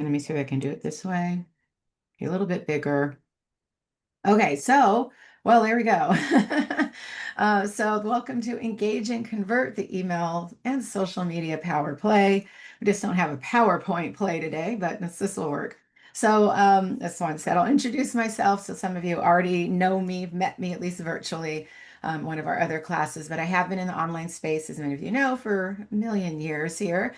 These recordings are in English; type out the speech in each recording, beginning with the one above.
Let me see if I can do it this way. Okay, a little bit bigger. Okay, well, there we go. So welcome to Engage and Convert, the email and social media power play. We just don't have a PowerPoint play today, but this will work. That's one said. I'll introduce myself. So some of you already know me, met me at least virtually, one of our other classes, but I have been in the online space, as many of you know, for a million years here.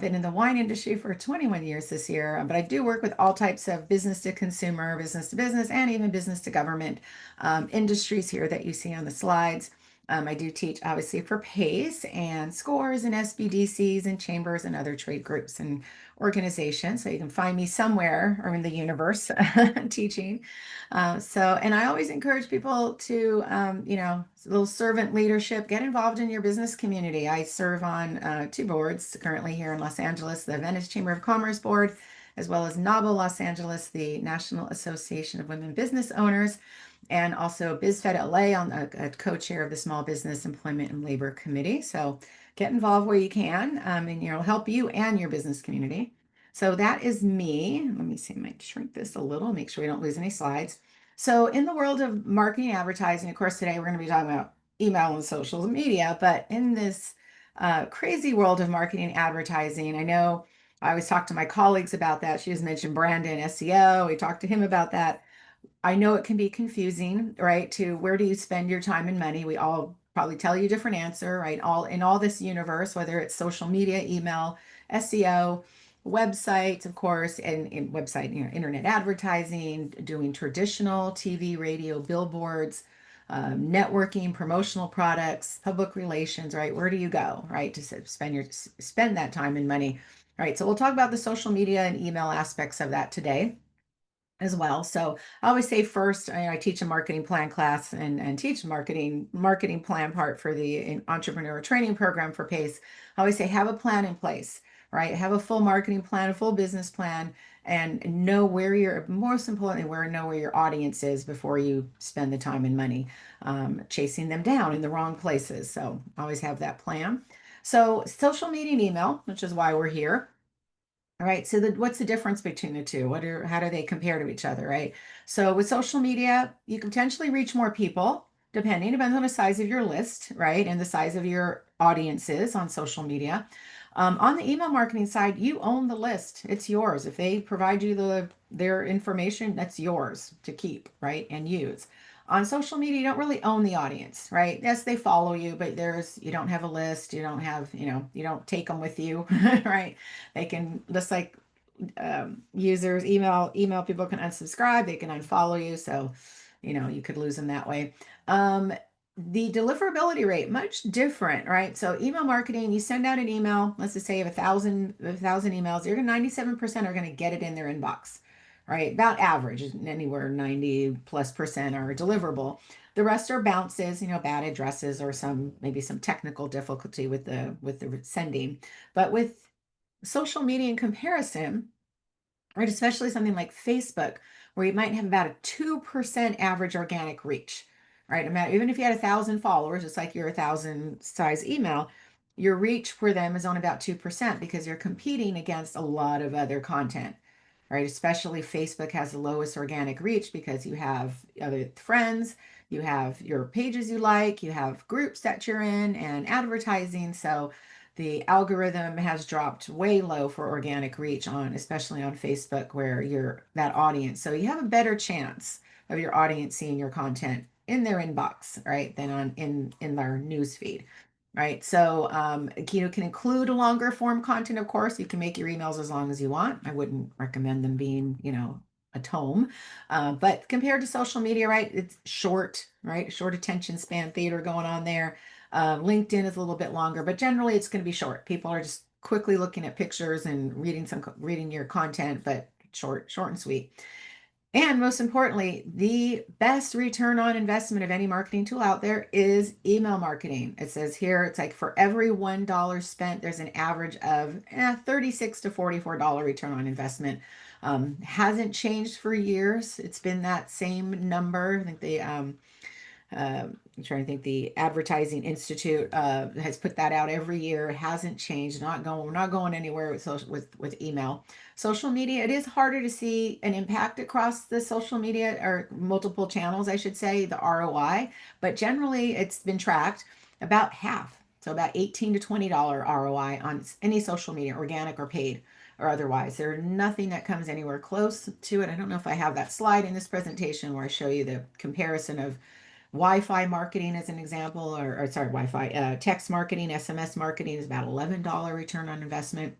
Been in the wine industry for 21 years this year, but I do work with all types of business to consumer, business to business, and even business to government industries here that you see on the slides. I do teach obviously for PACE and scores and SBDCs and chambers and other trade groups and organizations. So you can find me somewhere or in the universe teaching. And I always encourage people to, a little servant leadership, get involved in your business community. I serve on two boards currently here in Los Angeles, the Venice Chamber of Commerce Board, as well as NABO Los Angeles, the National Association of Women Business Owners, and also BizFed LA on a co-chair of the Small Business Employment and Labor Committee. So get involved where you can, and it'll help you and your business community. So that is me. Let me see, I might shrink this a little, make sure we don't lose any slides. So in the world of marketing and advertising, of course, today we're going to be talking about email and social media, but in this crazy world of marketing and advertising, I know I always talk to my colleagues about that. She just mentioned Brandon, SEO. We talked to him about that. I know it can be confusing, right? To where do you spend your time and money? We all probably tell you a different answer, right? All in all this universe, whether it's social media, email, SEO, websites, of course, and in website, internet advertising, doing traditional TV, radio, billboards, networking, promotional products, public relations, right? Where do you go, right? To spend that time and money, right? So we'll talk about the social media and email aspects of that today as well. So I always say first, I teach a marketing plan class and teach marketing plan part for the entrepreneur training program for PACE. I always say have a plan in place, right? Have a full marketing plan, a full business plan, and know where your most importantly, know where your audience is before you spend the time and money chasing them down in the wrong places. So always have that plan. So social media and email, which is why we're here. All right. So what's the difference between the two? How do they compare to each other, right? So with social media, you can potentially reach more people, depends on the size of your list, right? And the size of your audiences on social media. On the email marketing side, you own the list. It's yours. If they provide you their information, that's yours to keep, right? And use. On social media, you don't really own the audience, right? Yes, they follow you, but you don't have a list. You don't have, you don't take them with you, right? They can just like users email people can unsubscribe, they can unfollow you, so you could lose them that way. The deliverability rate much different, right? So email marketing, you send out an email, let's just say you have a thousand emails, you're gonna 97% are going to get it in their inbox, right? About average, anywhere 90+% are deliverable. The rest are bounces, bad addresses or maybe some technical difficulty with the sending. But with social media in comparison, right, especially something like Facebook, where you might have about a 2% average organic reach, right? Even if you had 1,000 followers, just like your 1,000 size email, your reach for them is on about 2% because you're competing against a lot of other content, right? Especially Facebook has the lowest organic reach because you have other friends, you have your pages you like, you have groups that you're in, and advertising. So the algorithm has dropped way low for organic reach especially on Facebook, where you're that audience. So you have a better chance of your audience seeing your content in their inbox, right, than in their news feed. Right. So, can include a longer form content, of course. You can make your emails as long as you want. I wouldn't recommend them being, a tome. But compared to social media, right, it's short, right? Short attention span theater going on there. LinkedIn is a little bit longer, but generally it's going to be short. People are just quickly looking at pictures and reading your content, but short and sweet. And most importantly, the best return on investment of any marketing tool out there is email marketing. It says here, it's like for every $1 spent, there's an average of $36 to $44 return on investment. Hasn't changed for years. It's been that same number. I think I'm trying to think. The Advertising Institute has put that out every year. It hasn't changed. Not going. We're not going anywhere with social with email. Social media. It is harder to see an impact across the social media or multiple channels, I should say, the ROI. But generally, it's been tracked about half. So about $18 to $20 ROI on any social media, organic or paid or otherwise. There's nothing that comes anywhere close to it. I don't know if I have that slide in this presentation where I show you the comparison of Wi-Fi marketing as an example, or sorry, Wi-Fi, text marketing, SMS marketing is about $11 return on investment.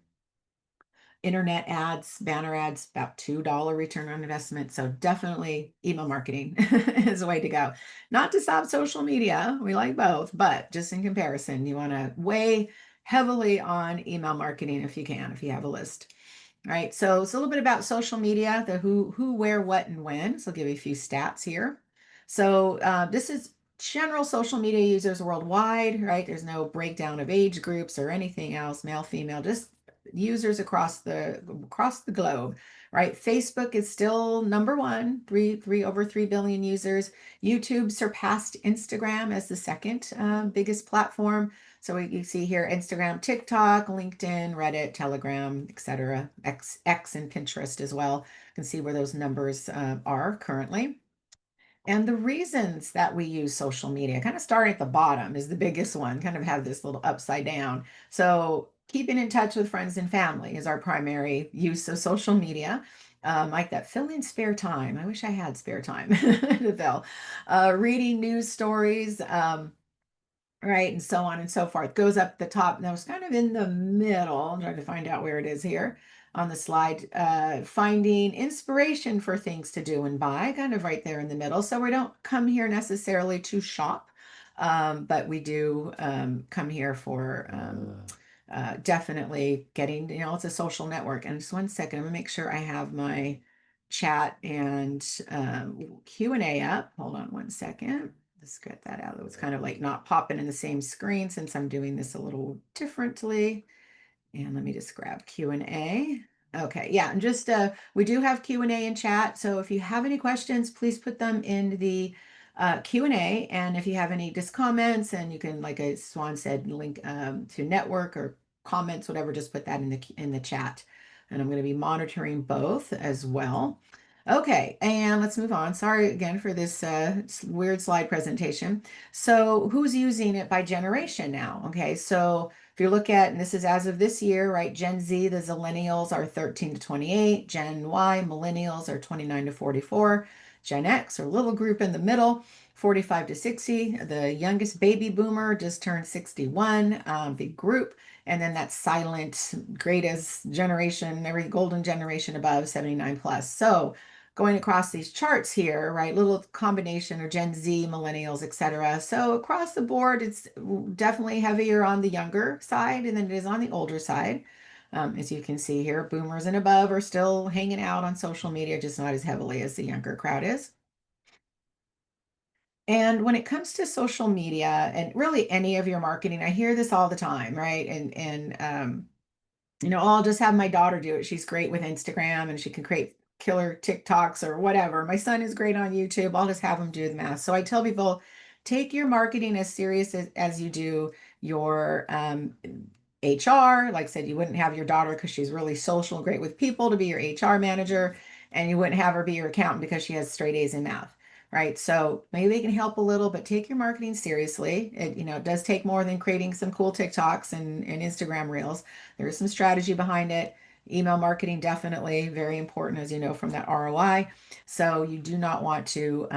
Internet ads, banner ads, about $2 return on investment. So definitely email marketing is the way to go. Not to stop social media. We like both, but just in comparison, you want to weigh heavily on email marketing if you can, if you have a list. All right, so it's a little bit about social media, the who, where, what, and when. So I'll give you a few stats here. So this is general social media users worldwide, right? There's no breakdown of age groups or anything else, male, female, just users across the globe, right? Facebook is still number one, over 3 billion users. YouTube surpassed Instagram as the second biggest platform. So you see here Instagram, TikTok, LinkedIn, Reddit, Telegram, etc. X and Pinterest as well. You can see where those numbers are currently. And the reasons that we use social media, kind of starting at the bottom, is the biggest one, kind of have this little upside down. So keeping in touch with friends and family is our primary use of social media. Like that, fill in spare time. I wish I had spare time to fill. Reading news stories, right, and so on and so forth. Goes up the top. Now it's kind of in the middle. I'm trying to find out where it is here on the slide. Finding inspiration for things to do and buy, kind of right there in the middle. So we don't come here necessarily to shop, but we do come here for definitely getting, it's a social network. And just one second, I'm gonna make sure I have my chat and Q&A up. Hold on one second. Let's get that out. It was kind of like not popping in the same screen since I'm doing this a little differently. And let me just grab Q&A. Okay, yeah, and just we do have Q&A in chat. So if you have any questions, please put them in the Q&A. And if you have any just comments, and you can, like Swann said, link to network or comments, whatever, just put that in the chat. And I'm going to be monitoring both as well. Okay, and let's move on. Sorry again for this weird slide presentation. So who's using it by generation now? Okay, so if you look at, and this is as of this year, right? Gen Z, the Zillennials are 13 to 28. Gen Y, Millennials are 29 to 44. Gen X, or little group in the middle, 45 to 60. The youngest baby boomer just turned 61, big group. And then that silent, greatest generation, every golden generation above 79 plus. So going across these charts here, right? Little combination of Gen Z, millennials, etc. So across the board, it's definitely heavier on the younger side than it is on the older side. As you can see here, boomers and above are still hanging out on social media, just not as heavily as the younger crowd is. And when it comes to social media and really any of your marketing, I hear this all the time, right? I'll just have my daughter do it. She's great with Instagram and she can create killer TikToks or whatever. My son is great on YouTube. I'll just have him do the math. So I tell people, take your marketing as serious as you do your HR. Like I said, you wouldn't have your daughter because she's really social and great with people to be your HR manager, and you wouldn't have her be your accountant because she has straight A's in math. Right. So maybe they can help a little, but take your marketing seriously. It does take more than creating some cool TikToks and Instagram reels. There is some strategy behind it. Email marketing, definitely very important, as you know, from that ROI. So you do not want to,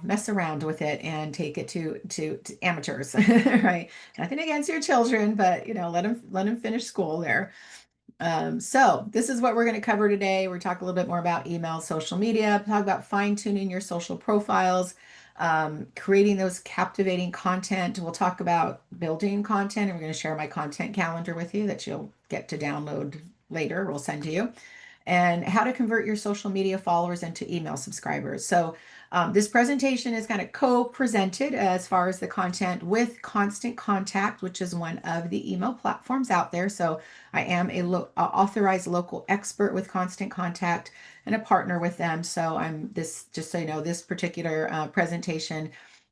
mess around with it and take it to amateurs, right? Nothing against your children, but let them finish school there. So this is what we're going to cover today. We're talking a little bit more about email, social media, talk about fine-tuning your social profiles, creating those captivating content. We'll talk about building content, and we're going to share my content calendar with you that you'll get to download later. We'll send to you, and how to convert your social media followers into email subscribers. So this presentation is kind of co-presented as far as the content with Constant Contact, which is one of the email platforms out there. So I am a authorized local expert with Constant Contact and a partner with them. So just so you know, this particular presentation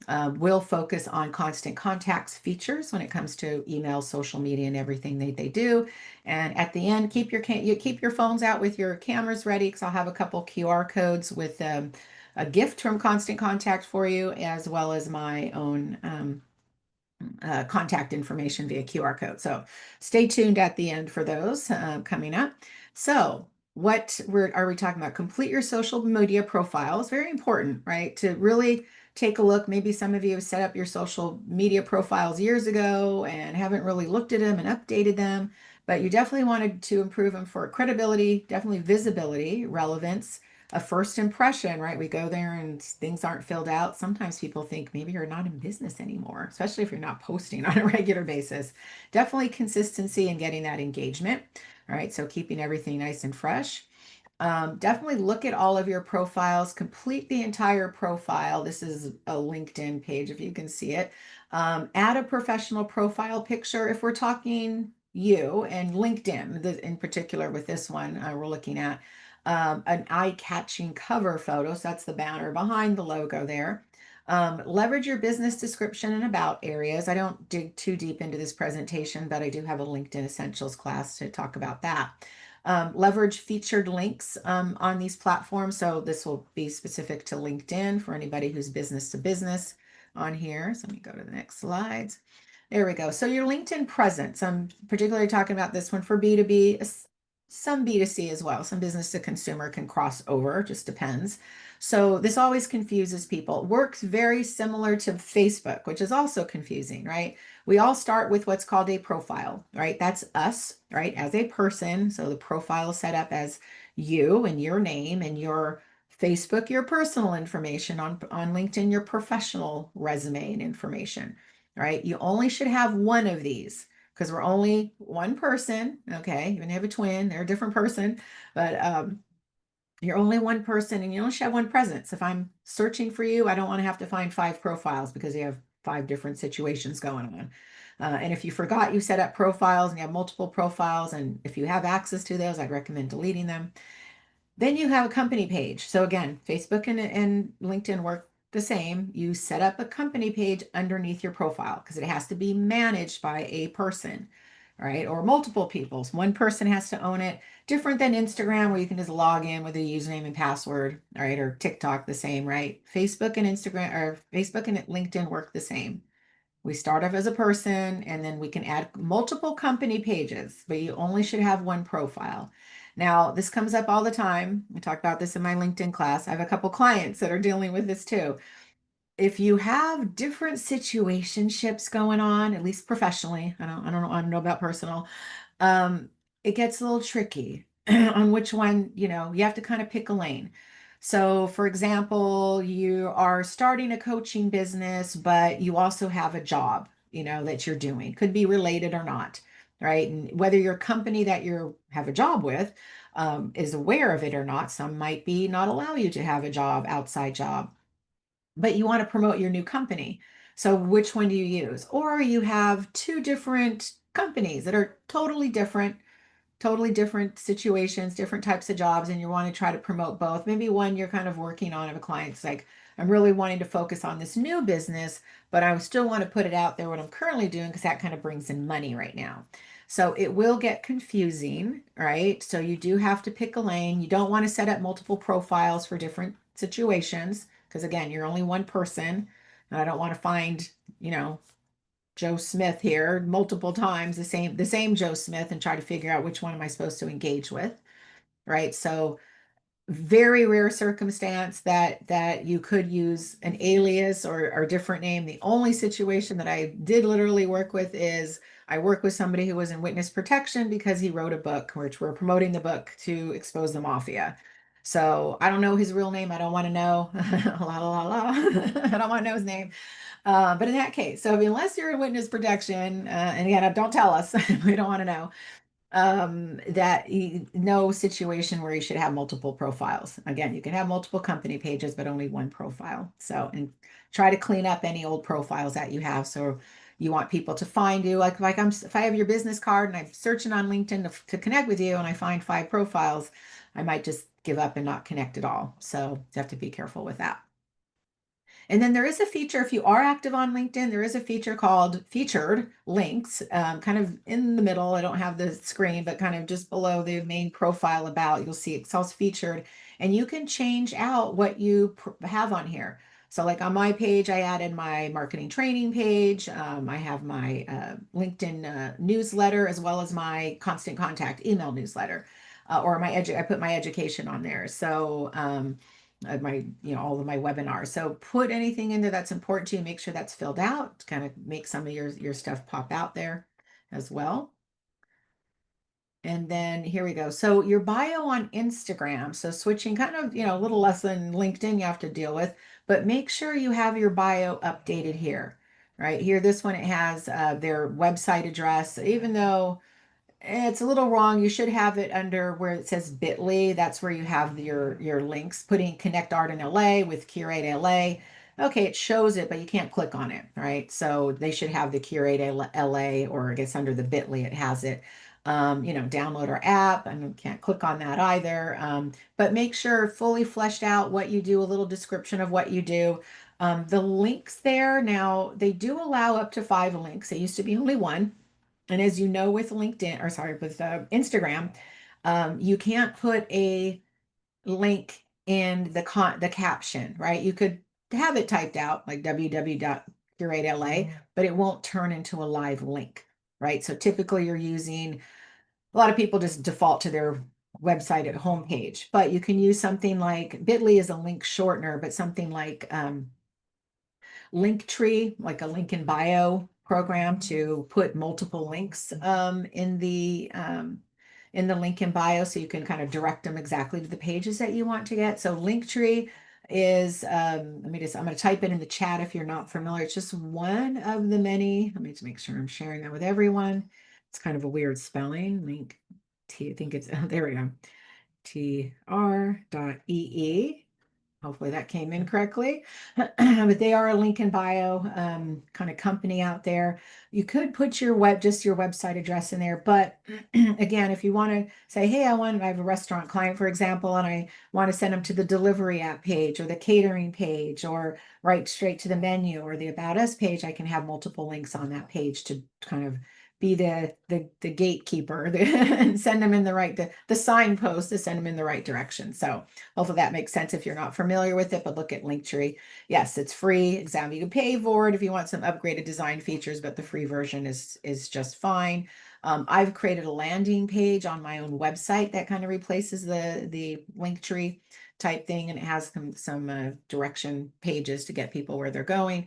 We'll focus on constant contacts features when it comes to email, social media, and everything they do. And at the end, you keep your phones out with your cameras ready because I'll have a couple QR codes with a gift from Constant Contact for you, as well as my own contact information via QR code. So stay tuned at the end for those coming up. So what are we talking about? Complete your social media profiles. Very important, right? To really take a look. Maybe some of you have set up your social media profiles years ago and haven't really looked at them and updated them, but you definitely wanted to improve them for credibility, definitely visibility, relevance, a first impression, right? We go there and things aren't filled out. Sometimes people think maybe you're not in business anymore, especially if you're not posting on a regular basis. Definitely consistency and getting that engagement. All right. So keeping everything nice and fresh. Definitely look at all of your profiles, complete the entire profile. This is a LinkedIn page, if you can see it. Add a professional profile picture. If we're talking you and LinkedIn, in particular with this one we're looking at, an eye-catching cover photo. So that's the banner behind the logo there. Leverage your business description and about areas. I don't dig too deep into this presentation, but I do have a LinkedIn Essentials class to talk about that. Leverage featured links on these platforms. So this will be specific to LinkedIn for anybody who's business to business on here. So let me go to the next slides. There we go. So your LinkedIn presence, I'm particularly talking about this one for B2B, some B2C as well. Some business to consumer can cross over, just depends. So this always confuses people. Works very similar to Facebook, which is also confusing, right? We all start with what's called a profile, right? That's us, right? As a person. So the profile is set up as you and your name and your Facebook, your personal information, on LinkedIn, your professional resume and information, right? You only should have one of these because we're only one person. Okay. Even if you have a twin, they're a different person, but you're only one person and you only should have one presence. If I'm searching for you, I don't want to have to find five profiles because you have five different situations going on. And if you forgot you set up profiles and you have multiple profiles, and if you have access to those, I'd recommend deleting them. Then you have a company page. So again, Facebook and LinkedIn work the same. You set up a company page underneath your profile because it has to be managed by a person, right? Or multiple people. So one person has to own it. Different than Instagram, where you can just log in with a username and password, all right? Or TikTok, the same, right? Facebook and Instagram, or Facebook and LinkedIn work the same. We start off as a person and then we can add multiple company pages, but you only should have one profile. Now, this comes up all the time. I talk about this in my LinkedIn class. I have a couple clients that are dealing with this too. If you have different situationships going on, at least professionally, I don't know about personal, um, it gets a little tricky on which one, you have to kind of pick a lane. So, for example, you are starting a coaching business, but you also have a job, that you're doing. Could be related or not, right? And whether your company that you have a job with is aware of it or not, some might be not allow you to have a job, outside job, but you want to promote your new company. So which one do you use? Or you have two different companies that are totally different situations, different types of jobs, and you want to try to promote both. Maybe one you're kind of working on, if a client's like, I'm really wanting to focus on this new business, but I still want to put it out there what I'm currently doing because that kind of brings in money right now. So it will get confusing, right? So you do have to pick a lane. You don't want to set up multiple profiles for different situations because again, you're only one person. And I don't want to find, you know, Joe Smith here multiple times, the same Joe Smith, and try to figure out which one am I supposed to engage with, right? So very rare circumstance that you could use an alias or different name. The only situation that I did literally work with is I work with somebody who was in witness protection because he wrote a book, which we're promoting the book to expose the mafia. So I don't know his real name. I don't want to know. La, la, la, la. I don't want to know his name. But in that case, so unless you're in witness protection, and again, don't tell us, we don't want to know, no situation where you should have multiple profiles. Again, you can have multiple company pages, but only one profile. So, and try to clean up any old profiles that you have. So you want people to find you, if I have your business card and I'm searching on LinkedIn to connect with you and I find five profiles, I might just give up and not connect at all. So you have to be careful with that. And then there is a feature, if you are active on LinkedIn, there is a feature called featured links, kind of in the middle. I don't have the screen, but kind of just below the main profile about, you'll see it says featured, and you can change out what you have on here. So like on my page, I added my marketing training page. I have my LinkedIn newsletter, as well as my constant contact email newsletter, or I put my education on there. So my, all of my webinars. So put anything in there that's important to you, make sure that's filled out to kind of make some of your stuff pop out there as well. And then here we go. So your bio on Instagram. So switching kind of, a little less than LinkedIn you have to deal with, but make sure you have your bio updated here. Right here, this one, it has their website address, even though it's a little wrong. You should have it under where it says bit.ly. That's where you have your links. Putting Connect Art in LA with Curate LA. Okay, it shows it, but you can't click on it, right? So they should have the Curate LA, or I guess under the bit.ly it has it. Download our app, and can't click on that either. But make sure fully fleshed out what you do, a little description of what you do. The links there, now they do allow up to 5 links. It used to be only one. And as you know, with LinkedIn, or sorry, with Instagram, you can't put a link in the caption, right? You could have it typed out like www.curatela, but it won't turn into a live link, right? So typically you're using, a lot of people just default to their website at homepage, but you can use something like bit.ly is a link shortener, but something like Linktree, like a link in bio program to put multiple links in the link in bio, so you can kind of direct them exactly to the pages that you want to get. So Linktree is I'm going to type it in the chat if you're not familiar. It's just one of the many. Let me just make sure I'm sharing that with everyone. It's kind of a weird spelling. Link T, I think it's there we go. tr.ee. Hopefully that came in correctly. But they are a link in bio kind of company out there. You could put just your website address in there. But again, if you want to say, hey, I have a restaurant client, for example, and I want to send them to the delivery app page or the catering page, or right straight to the menu or the About Us page, I can have multiple links on that page to kind of be the gatekeeper and send them in the signpost to send them in the right direction. So hopefully that makes sense if you're not familiar with it, but look at Linktree. Yes, it's free. Example, you can pay for it if you want some upgraded design features, but the free version is just fine. I've created a landing page on my own website that kind of replaces the Linktree type thing, and it has some direction pages to get people where they're going.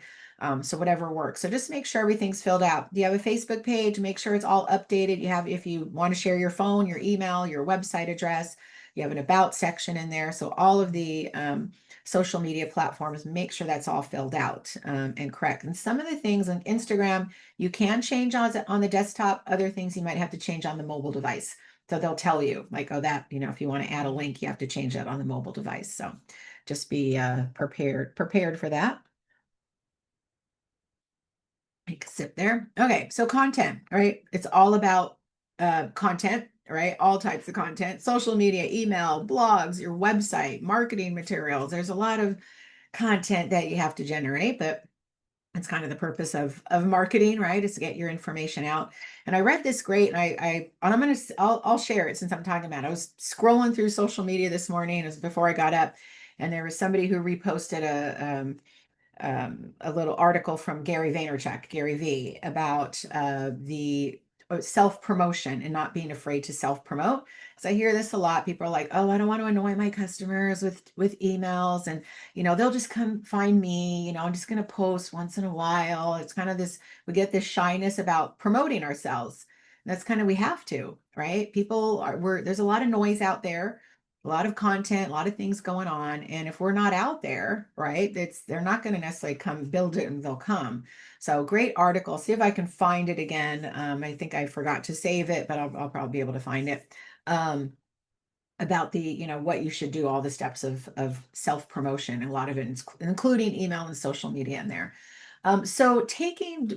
So whatever works. So just make sure everything's filled out. Do you have a Facebook page? Make sure it's all updated. If you want to share your phone, your email, your website address, you have an about section in there. So all of the social media platforms, make sure that's all filled out and correct. And some of the things on Instagram, you can change on the desktop. Other things you might have to change on the mobile device. So they'll tell you like, oh, that, if you want to add a link, you have to change that on the mobile device. So just be prepared for that. Take a sip there. Okay, so content, right? It's all about content, right? All types of content, social media, email, blogs, your website, marketing materials. There's a lot of content that you have to generate, but it's kind of the purpose of marketing, right? Is to get your information out. And I read this great, and I'll share it since I'm talking about it. I was scrolling through social media this morning, it was before I got up, and there was somebody who reposted a little article from Gary Vaynerchuk, Gary V, about the self-promotion and not being afraid to self-promote. So I hear this a lot. People are like, oh, I don't want to annoy my customers with emails, and they'll just come find me. I'm just going to post once in a while. It's kind of we get this shyness about promoting ourselves. And that's kind of, we have to, right? There's a lot of noise out there, a lot of content, a lot of things going on. And if we're not out there, right, they're not going to necessarily come build it, and they'll come. So great article. See if I can find it again. I think I forgot to save it, but I'll probably be able to find it. About what you should do, all the steps of self-promotion, a lot of it, including email and social media in there. So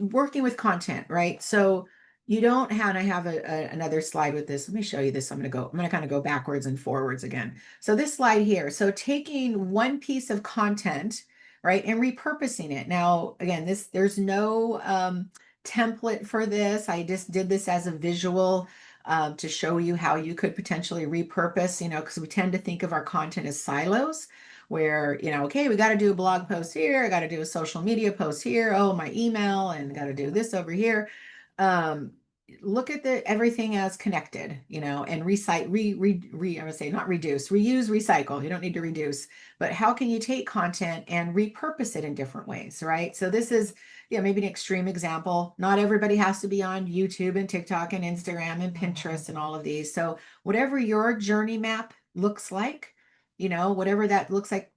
working with content, right? So you don't have, and I have another slide with this. Let me show you this. I'm going to kind of go backwards and forwards again. So this slide here. So taking one piece of content, right? And repurposing it. Now, again, there's no template for this. I just did this as a visual to show you how you could potentially repurpose, because we tend to think of our content as silos where, okay, we got to do a blog post here, I got to do a social media post here, oh, my email, and got to do this over here. Um, Look at everything as connected, and I would say not reduce, reuse, recycle. You don't need to reduce, but how can you take content and repurpose it in different ways, right? So this is, maybe an extreme example. Not everybody has to be on YouTube and TikTok and Instagram and Pinterest and all of these. So whatever your journey map looks like, whatever that looks like,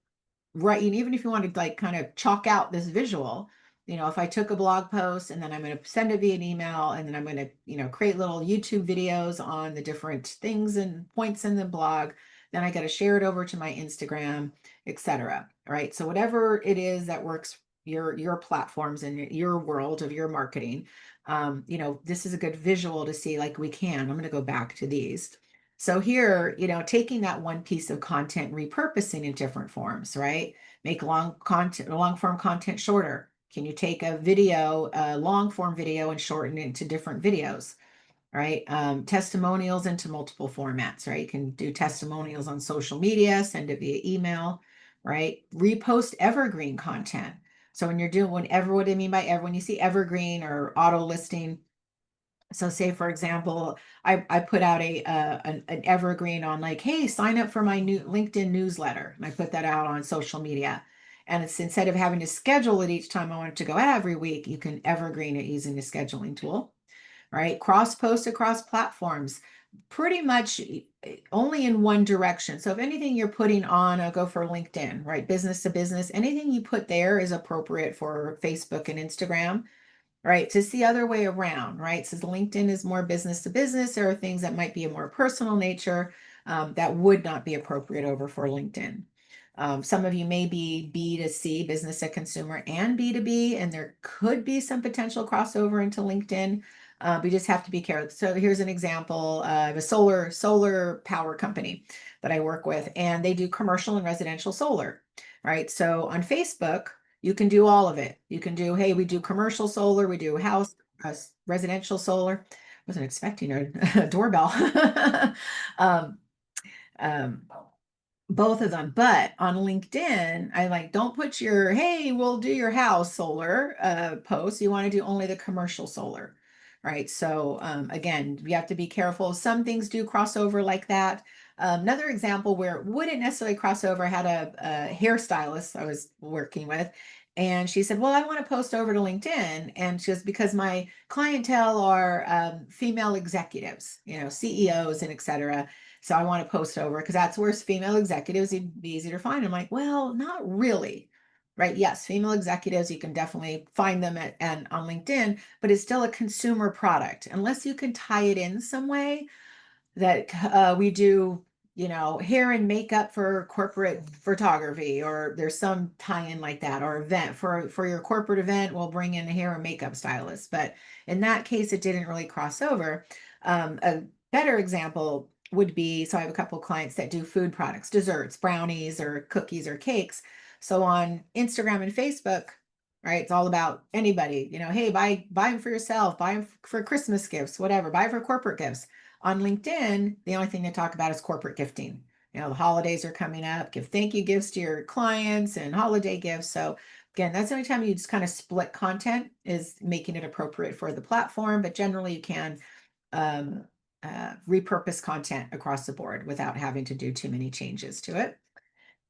right? And even if you want to like kind of chalk out this visual, if I took a blog post and then I'm going to send it via an email and then I'm going to, create little YouTube videos on the different things and points in the blog, then I got to share it over to my Instagram, etc. Right. So whatever it is that works your platforms and your world of your marketing, this is a good visual to see like I'm going to go back to these. So here, taking that one piece of content, repurposing in different forms, right? Make long form content shorter. Can you take a video, a long form video, and shorten it into different videos, right? Testimonials into multiple formats, right? You can do testimonials on social media, send it via email, right? Repost evergreen content. So when you're doing whenever, what I mean by when you see evergreen or auto listing, so say, for example, I put out an evergreen on like, hey, sign up for my new LinkedIn newsletter. And I put that out on social media. And it's instead of having to schedule it each time I want it to go out every week, you can evergreen it using the scheduling tool, right? Cross post across platforms, pretty much only in one direction. So if anything you're putting on, I'll go for LinkedIn, right? Business to business, anything you put there is appropriate for Facebook and Instagram. Right. So it's the other way around, right? Since LinkedIn is more business to business, there are things that might be a more personal nature that would not be appropriate over for LinkedIn. Some of you may be B2C, business to consumer, and B2B, and there could be some potential crossover into LinkedIn. We just have to be careful. So here's an example of a solar power company that I work with, and they do commercial and residential solar, right? So on Facebook, you can do all of it. You can do, hey, we do commercial solar, we do house, residential solar. Wasn't expecting a doorbell. um, um, both of them. But on LinkedIn, I like, don't put your, hey, we'll do your house solar post. You want to do only the commercial solar, right? So again, you have to be careful. Some things do cross over like that. Another example where it wouldn't necessarily cross over, I had a hairstylist I was working with, and she said, well, I want to post over to LinkedIn. And just because my clientele are female executives, CEOs and et cetera. So I want to post over because that's where female executives would be easy to find. I'm like, well, not really. Right. Yes, female executives, you can definitely find them and on LinkedIn, but it's still a consumer product unless you can tie it in some way that we do, hair and makeup for corporate photography, or there's some tie-in like that, or event for your corporate event, we'll bring in a hair and makeup stylist. But in that case, it didn't really cross over. A better example would be, so I have a couple of clients that do food products, desserts, brownies, or cookies or cakes. So on Instagram and Facebook, right, it's all about anybody, hey, buy them for yourself, buy them for Christmas gifts, whatever, buy for corporate gifts. On LinkedIn, the only thing they talk about is corporate gifting. The holidays are coming up, give thank you gifts to your clients and holiday gifts. So again, that's the only time you just kind of split content, is making it appropriate for the platform. But generally you can um, repurpose content across the board without having to do too many changes to it.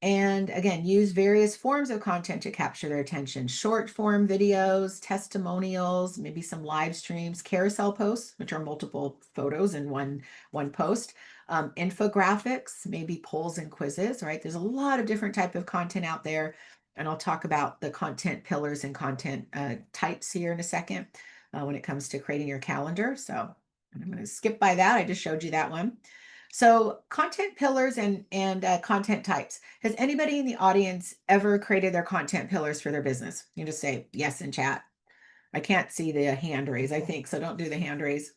And again, use various forms of content to capture their attention. Short form videos, testimonials, maybe some live streams, carousel posts, which are multiple photos in one post, infographics, maybe polls and quizzes, right? There's a lot of different type of content out there. And I'll talk about the content pillars and content types here in a second when it comes to creating your calendar. So I'm going to skip by that. I just showed you that one. So content pillars and content types. Has anybody in the audience ever created their content pillars for their business? You just say yes in chat. I can't see the hand raise, I think, so don't do the hand raise.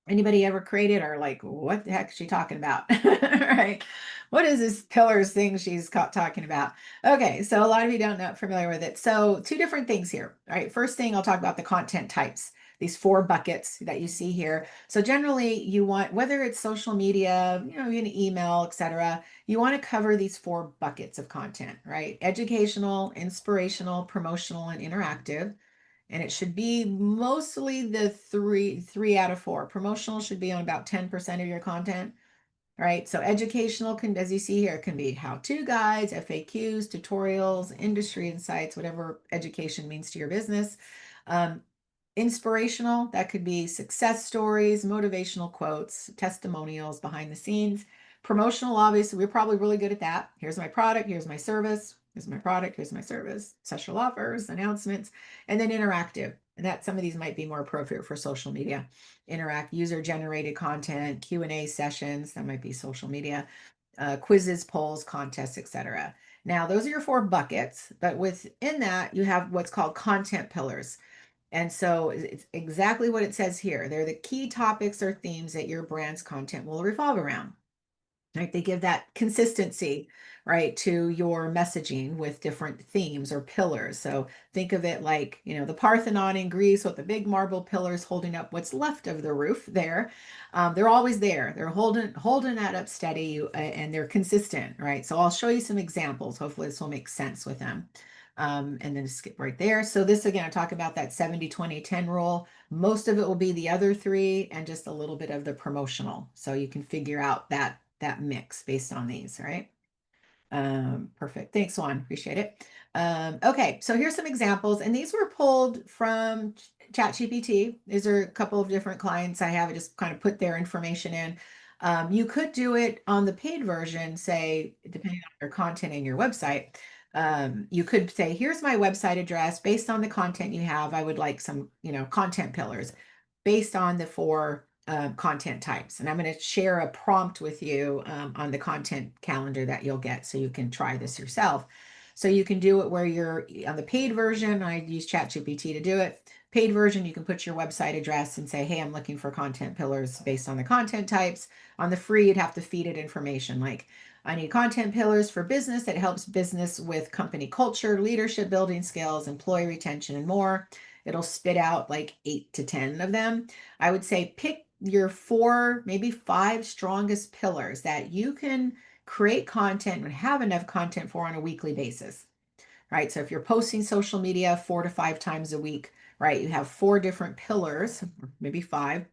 Anybody ever created or like, what the heck is she talking about? Right? What is this pillars thing she's talking about? Okay, so a lot of you don't know, familiar with it. So two different things here. All right, first thing I'll talk about the content types, these four buckets that you see here. So generally you want, whether it's social media, even email, etc., you want to cover these four buckets of content, right? Educational, inspirational, promotional, and interactive. And it should be mostly the three out of four. Promotional should be on about 10% of your content, right? So educational can, as you see here, can be how-to guides, FAQs, tutorials, industry insights, whatever education means to your business. Um, Inspirational, that could be success stories, motivational quotes, testimonials behind the scenes. Promotional, obviously, we're probably really good at that. Here's my product, here's my service, here's my product, here's my service, special offers, announcements, and then interactive. And that some of these might be more appropriate for social media. Interact, user-generated content, Q&A sessions, that might be social media, quizzes, polls, contests, etc. Now, those are your four buckets, but within that, you have what's called content pillars. And so it's exactly what it says here. They're the key topics or themes that your brand's content will revolve around. Right? They give that consistency, right, to your messaging with different themes or pillars. So think of it like, the Parthenon in Greece with the big marble pillars holding up what's left of the roof there. They're always there. They're holding that up steady, and they're consistent, right? So I'll show you some examples. Hopefully this will make sense with them. And then skip right there. So this again, I talk about that 70-20-10 rule. Most of it will be the other three and just a little bit of the promotional. So you can figure out that mix based on these, right? Perfect. Thanks, Swann. Appreciate it. Okay, so here's some examples, and these were pulled from ChatGPT. These are a couple of different clients I have. I just kind of put their information in. You could do it on the paid version, say, depending on your content and your website. You could say, here's my website address. Based on the content you have, I would like some, content pillars based on the four content types. And I'm going to share a prompt with you on the content calendar that you'll get so you can try this yourself. So you can do it where you're on the paid version. I use ChatGPT to do it. Paid version, you can put your website address and say, hey, I'm looking for content pillars based on the content types. On the free, you'd have to feed it information like, I need content pillars for business that helps business with company culture, leadership building skills, employee retention, and more. It'll spit out like 8 to 10 of them. I would say pick your four, maybe five strongest pillars that you can create content and have enough content for on a weekly basis, right? So if you're posting social media 4 to 5 times a week, right, you have four different pillars, maybe five,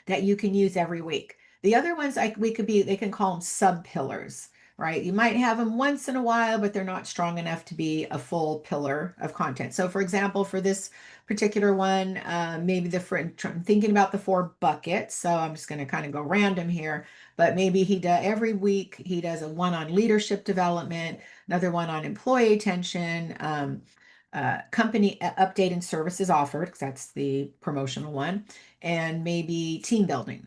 that you can use every week. The other ones they can call them sub pillars, right? You might have them once in a while, but they're not strong enough to be a full pillar of content. So for example, for this particular one, maybe I'm thinking about the four buckets. So I'm just going to kind of go random here, but maybe every week he does a one on leadership development, another one on employee attention, company update and services offered, because that's the promotional one, and maybe team building.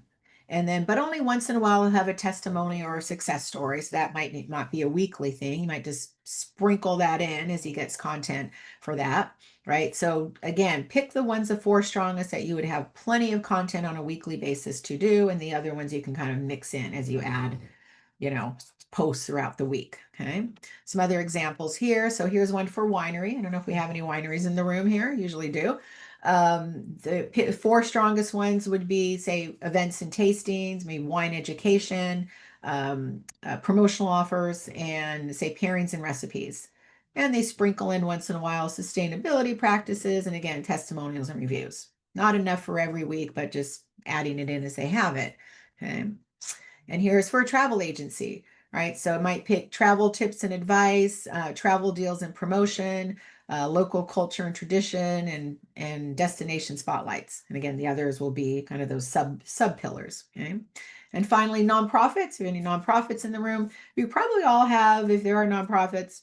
And then, but only once in a while, he'll have a testimony or a success story. So that might not be a weekly thing. You might just sprinkle that in as he gets content for that, right? So again, pick the ones, the four strongest that you would have plenty of content on a weekly basis to do, and the other ones you can kind of mix in as you add, you know, posts throughout the week. Okay. Some other examples here. So here's one for winery. I don't know if we have any wineries in the room here. Usually do. The four strongest ones would be, say, events and tastings, maybe wine education, promotional offers, and say pairings and recipes. And they sprinkle in once in a while sustainability practices and again, testimonials and reviews. Not enough for every week, but just adding it in as they have it. Okay. And here's for a travel agency, right? So it might pick travel tips and advice, travel deals and promotion, local culture and tradition, and destination spotlights. And again, the others will be kind of those sub pillars. Okay. And finally, nonprofits. If you have any nonprofits in the room, you probably all have, if there are nonprofits,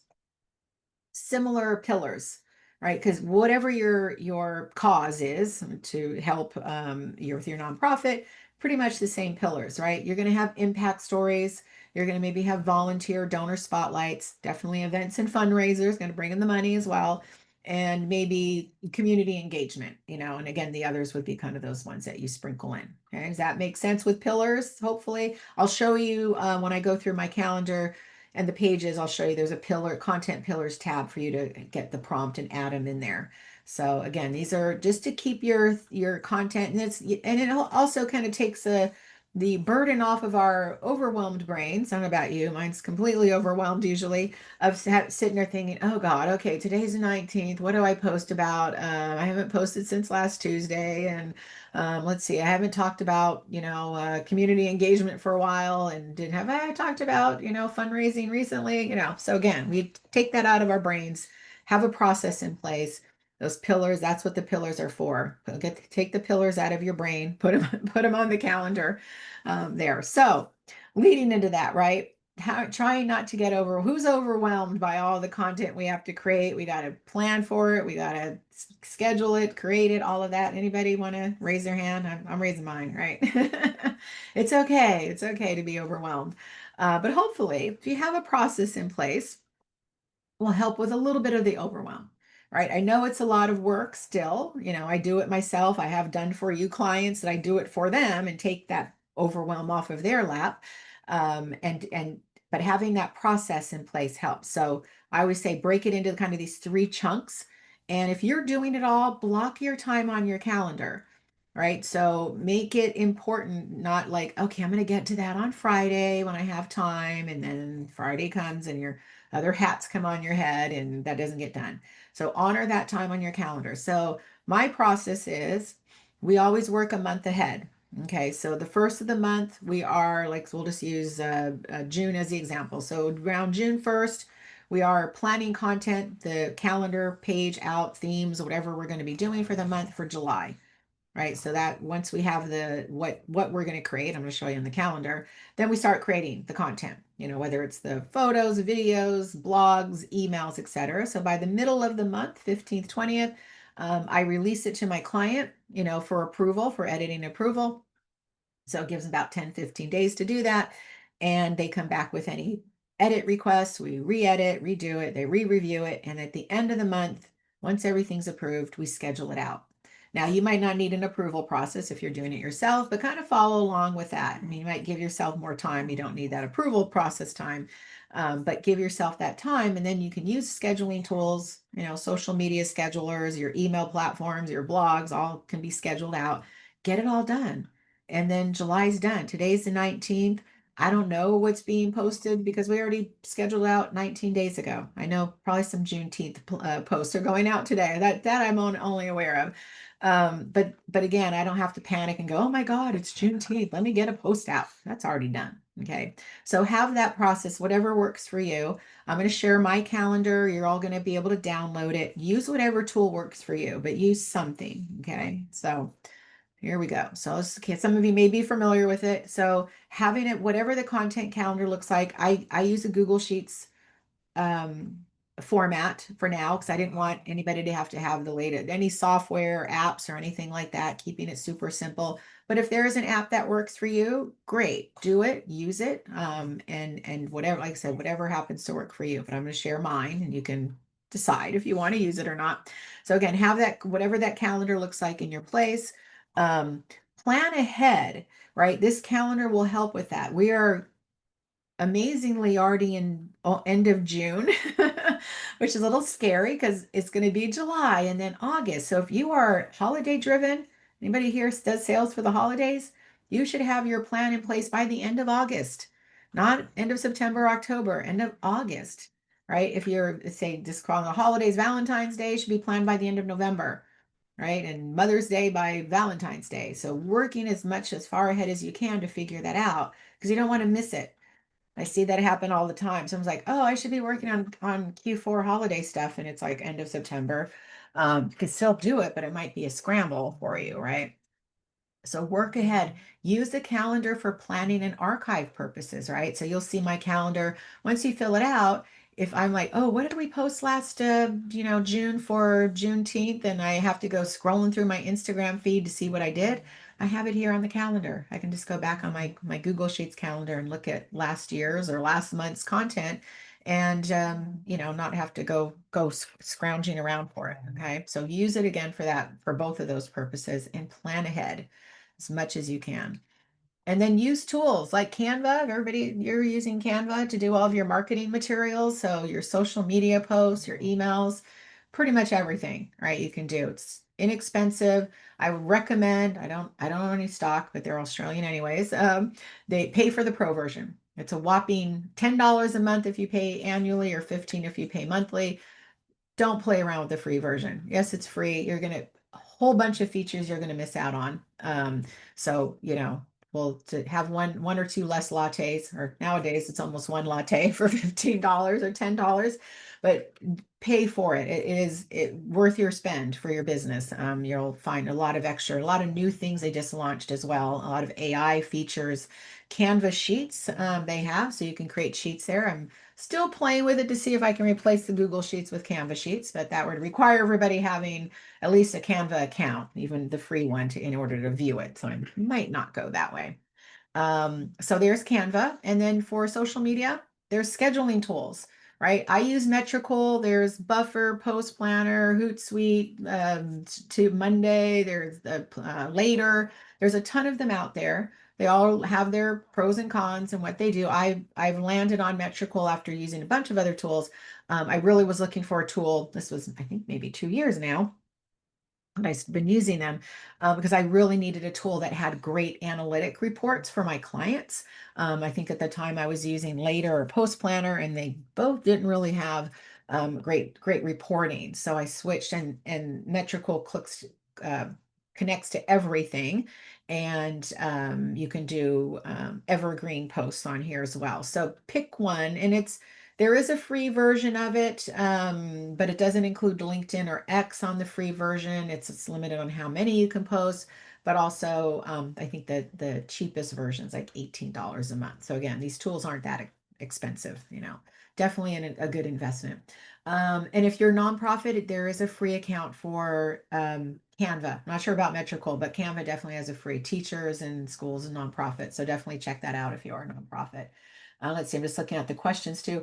similar pillars, right? Because whatever your cause is to help with your nonprofit, pretty much the same pillars, right? You're going to have impact stories. You're going to maybe have volunteer donor spotlights, definitely events and fundraisers, going to bring in the money as well. and maybe community engagement, and again, the others would be kind of those ones that you sprinkle in. Okay, does that make sense with pillars? Hopefully, I'll show you when I go through my calendar and the pages, I'll show you there's a content pillars tab for you to get the prompt and add them in there. So again, these are just to keep your content, and it also kind of takes the burden off of our overwhelmed brains. I don't know about you, mine's completely overwhelmed usually, of sitting there thinking, oh God, okay, today's the 19th. What do I post about? I haven't posted since last Tuesday. And let's see, I haven't talked about, community engagement for a while. And did have I talked about, fundraising recently? So again, we take that out of our brains, have a process in place. Those pillars, that's what the pillars are for. Take the pillars out of your brain, put them on the calendar there. So leading into that, right? Trying not to get who's overwhelmed by all the content we have to create. We got to plan for it. We got to schedule it, create it, all of that. Anybody want to raise their hand? I'm raising mine, right? It's okay. It's okay to be overwhelmed. But hopefully, if you have a process in place, will help with a little bit of the overwhelm, right? I know it's a lot of work still. I do it myself. I have done for you clients that I do it for them and take that overwhelm off of their lap. But having that process in place helps. So I always say break it into kind of these three chunks. And if you're doing it all, block your time on your calendar. Right. So make it important, not like, okay, I'm going to get to that on Friday when I have time. And then Friday comes and you're other hats come on your head and that doesn't get done. So honor that time on your calendar. So my process is we always work a month ahead. Okay, so the first of the month we are like, so we'll just use June as the example. So around June 1st, we are planning content, the calendar page out, themes, whatever we're going to be doing for the month for July, right? So that once we have what we're going to create, I'm going to show you on the calendar, then we start creating the content, whether it's the photos, videos, blogs, emails, etc. So by the middle of the month, 15th, 20th, I release it to my client, for approval, for editing approval. So it gives them about 10, 15 days to do that. And they come back with any edit requests. We re-edit, redo it, they re-review it. And at the end of the month, once everything's approved, we schedule it out. Now, you might not need an approval process if you're doing it yourself, but kind of follow along with that. I mean, you might give yourself more time. You don't need that approval process time, but give yourself that time. And then you can use scheduling tools, social media schedulers, your email platforms, your blogs, all can be scheduled out. Get it all done. And then July's done. Today's the 19th. I don't know what's being posted because we already scheduled out 19 days ago. I know probably some Juneteenth posts are going out today. That I'm only aware of. But again, I don't have to panic and go, oh my God, it's Juneteenth. Let me get a post out. That's already done. Okay. So have that process, whatever works for you. I'm going to share my calendar. You're all going to be able to download it. Use whatever tool works for you, but use something. Okay. So here we go. So okay, some of you may be familiar with it. So having it, whatever the content calendar looks like, I use a Google Sheets um, format for now because I didn't want anybody to have the latest any software apps or anything like that, keeping it super simple. But if there is an app that works for you, great, do it, use it, and whatever, like I said, whatever happens to work for you. But I'm going to share mine, and you can decide if you want to use it or not. So again, have that whatever that calendar looks like in your place. Um, Plan ahead, right? This calendar will help with that. We are amazingly already in end of June, which is a little scary because it's going to be July and then August. So if you are holiday driven, anybody here does sales for the holidays, you should have your plan in place by the end of August, not end of September, October, end of August, right? If you're, say, just calling the holidays, Valentine's Day should be planned by the end of November, right? And Mother's Day by Valentine's Day. So working as far ahead as you can to figure that out because you don't want to miss it. I see that happen all the time. Someone's like, "Oh, I should be working on Q4 holiday stuff," and it's like end of September. You can still do it, but it might be a scramble for you, right? So work ahead. Use the calendar for planning and archive purposes, right? So you'll see my calendar. Once you fill it out, if I'm like, oh, what did we post last, June for Juneteenth, and I have to go scrolling through my Instagram feed to see what I did, I have it here on the calendar. I can just go back on my Google Sheets calendar and look at last year's or last month's content and not have to go scrounging around for it. Okay, so use it again for that, for both of those purposes, and plan ahead as much as you can. And then use tools like Canva. Everybody, you're using Canva to do all of your marketing materials. So your social media posts, your emails, pretty much everything, right? You can do. It's inexpensive. I would recommend, I don't own any stock, but they're Australian anyways. They pay for the pro version. It's a whopping $10 a month if you pay annually, or 15 if you pay monthly. Don't play around with the free version. Yes, it's free. You're gonna a whole bunch of features you're gonna miss out on. So well, to have one or two less lattes, or nowadays it's almost one latte for $15 or $10, but pay for it. It is worth your spend for your business. You'll find a lot of extra, a lot of new things they just launched as well. A lot of AI features, Canvas sheets they have, so you can create sheets there. I'm still playing with it to see if I can replace the Google Sheets with Canva Sheets, but that would require everybody having at least a Canva account, even the free one, in order to view it. So I might not go that way. So there's Canva. And then for social media, there's scheduling tools, right? I use Metrical. There's Buffer, Post Planner, Hootsuite, to Monday. There's the Later. There's a ton of them out there. They all have their pros and cons and what they do. I've landed on Metrical after using a bunch of other tools. I really was looking for a tool. This was, I think, maybe 2 years now, and I've been using them because I really needed a tool that had great analytic reports for my clients. I think at the time I was using Later or Post Planner, and they both didn't really have great reporting. So I switched, and Metrical uh, connects to everything, and you can do evergreen posts on here as well. So pick one, and there is a free version of it, but it doesn't include LinkedIn or X on the free version. It's limited on how many you can post, but also I think that the cheapest version is like $18 a month. So again, these tools aren't that expensive, definitely a good investment. And if you're a nonprofit, there is a free account for Canva. I'm not sure about Metrical, but Canva definitely has a free, teachers and schools and nonprofits. So definitely check that out if you are a nonprofit. Let's see, I'm just looking at the questions too.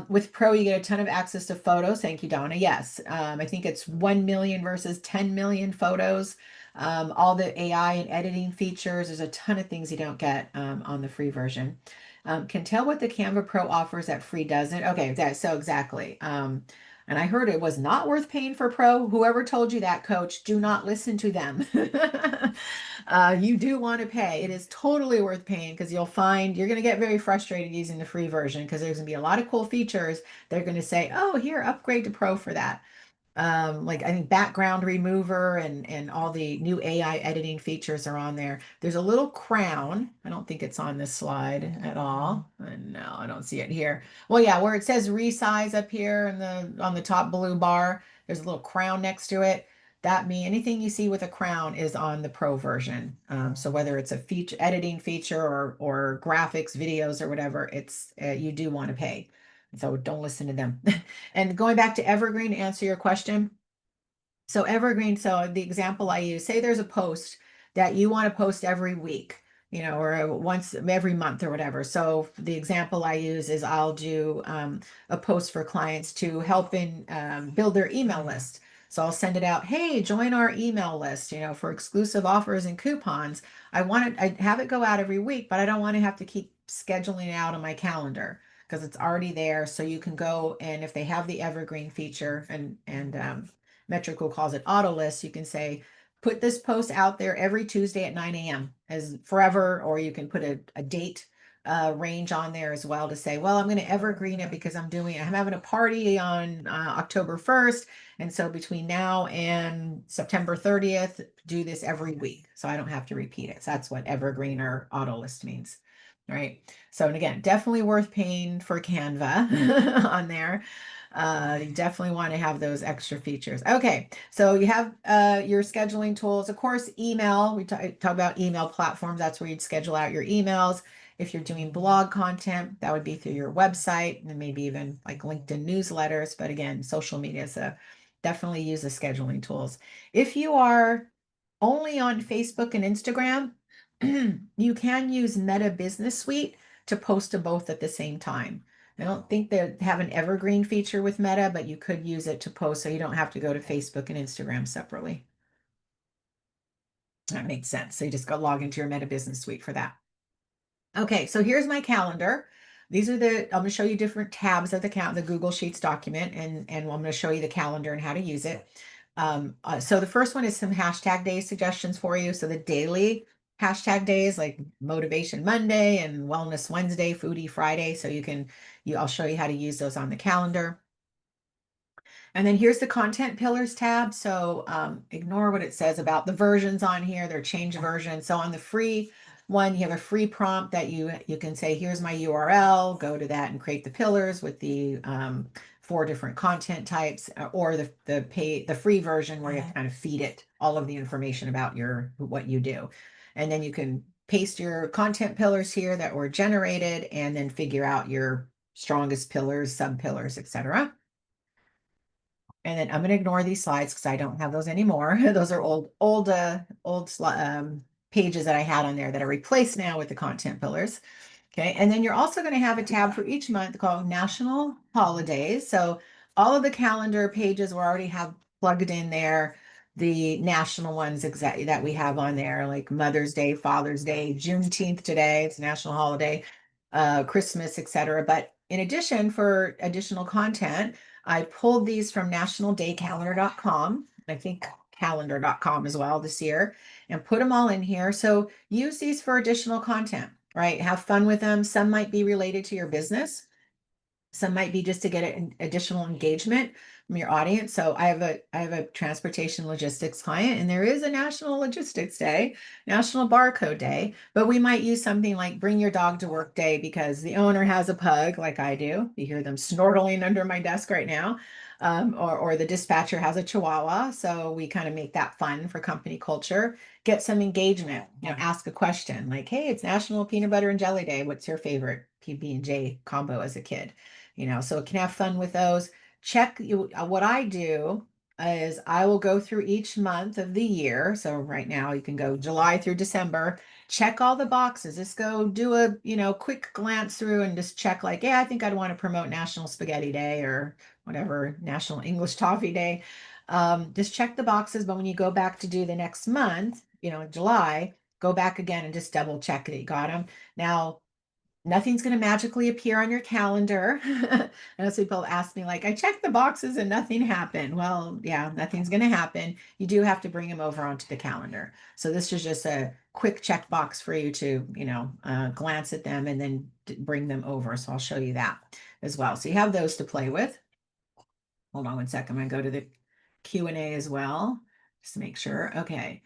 With Pro, you get a ton of access to photos. Thank you, Donna. Yes. I think it's 1 million versus 10 million photos. All the AI and editing features. There's a ton of things you don't get on the free version. Can tell what the Canva Pro offers that free doesn't. Okay, so exactly. And I heard it was not worth paying for Pro. Whoever told you that, coach, do not listen to them. You do want to pay. It is totally worth paying, because you'll find you're going to get very frustrated using the free version, because there's going to be a lot of cool features. They're going to say, oh, here, upgrade to Pro for that. Like I think background remover and all the new AI editing features are on there. There's a little crown. I don't think it's on this slide at all. No, I don't see it here. Well, yeah, where it says resize up here in on the top blue bar, there's a little crown next to it. That means anything you see with a crown is on the pro version. So whether it's a feature editing feature or graphics, videos, or whatever, it's you do want to pay. So don't listen to them. And going back to Evergreen, to answer your question. So Evergreen, so the example I use, say there's a post that you want to post every week, or once every month or whatever. So the example I use is I'll do a post for clients to help in build their email list. So I'll send it out. Hey, join our email list, for exclusive offers and coupons. I have it go out every week, but I don't want to have to keep scheduling it out on my calendar, because it's already there. So you can go, and if they have the evergreen feature, and Metrical calls it auto list, you can say, put this post out there every Tuesday at 9 a.m. as forever, or you can put a date range on there as well to say, well, I'm going to evergreen it because I'm having a party on October 1st. And so between now and September 30th, do this every week, so I don't have to repeat it. So that's what evergreen or auto list means. Right. So, and again, definitely worth paying for Canva on there. You definitely want to have those extra features. Okay, so you have your scheduling tools. Of course, email. We talk about email platforms. That's where you'd schedule out your emails. If you're doing blog content, that would be through your website, and maybe even like LinkedIn newsletters. But again, social media, so definitely use the scheduling tools. If you are only on Facebook and Instagram, you can use Meta Business Suite to post to both at the same time. I don't think they have an evergreen feature with Meta, but you could use it to post so you don't have to go to Facebook and Instagram separately. That makes sense. So you just go log into your Meta Business Suite for that. Okay, so here's my calendar. These are I'm going to show you different tabs of the Google Sheets document, and I'm going to show you the calendar and how to use it. So the first one is some hashtag day suggestions for you. So the daily hashtag days like Motivation Monday and Wellness Wednesday, Foodie Friday. So I'll show you how to use those on the calendar. And then here's the content pillars tab. So ignore what it says about the versions on here. They're changed versions. So on the free one, you have a free prompt that you can say, here's my URL, go to that and create the pillars with the 4 different content types, or the free version where you kind of feed it all of the information about what you do. And then you can paste your content pillars here that were generated and then figure out your strongest pillars, sub pillars, etc. And then I'm going to ignore these slides because I don't have those anymore. Those are old pages that I had on there that are replaced now with the content pillars. Okay. And then you're also going to have a tab for each month called National Holidays. So all of the calendar pages we already have plugged in there. The national ones exactly that we have on there, like Mother's Day, Father's Day, Juneteenth today, it's a national holiday, Christmas, etc. But in addition, for additional content, I pulled these from nationaldaycalendar.com, I think calendar.com as well this year, and put them all in here. So use these for additional content, right? Have fun with them. Some might be related to your business. Some might be just to get an additional engagement from your audience. So I have a transportation logistics client, and there is a National Logistics Day, National Barcode Day, but we might use something like Bring Your Dog to Work Day because the owner has a pug, like I do. You hear them snorkeling under my desk right now. Or the dispatcher has a chihuahua. So we kind of make that fun for company culture. Get some engagement, ask a question like, hey, it's National Peanut Butter and Jelly Day. What's your favorite PB&J combo as a kid? So it can have fun with those. What I do is I will go through each month of the year. So right now you can go July through December, check all the boxes. Just go do a, quick glance through and just check like, yeah, I think I'd want to promote National Spaghetti Day or whatever, National English Toffee Day. Just check the boxes. But when you go back to do the next month, July, go back again and just double check that you got them. Now, nothing's going to magically appear on your calendar. I know some people ask me, like, I checked the boxes and nothing happened. Well, yeah, nothing's going to happen. You do have to bring them over onto the calendar. So this is just a quick check box for you to, glance at them and then bring them over. So I'll show you that as well. So you have those to play with. Hold on one second. I'm going to go to the Q&A as well, just to make sure. Okay.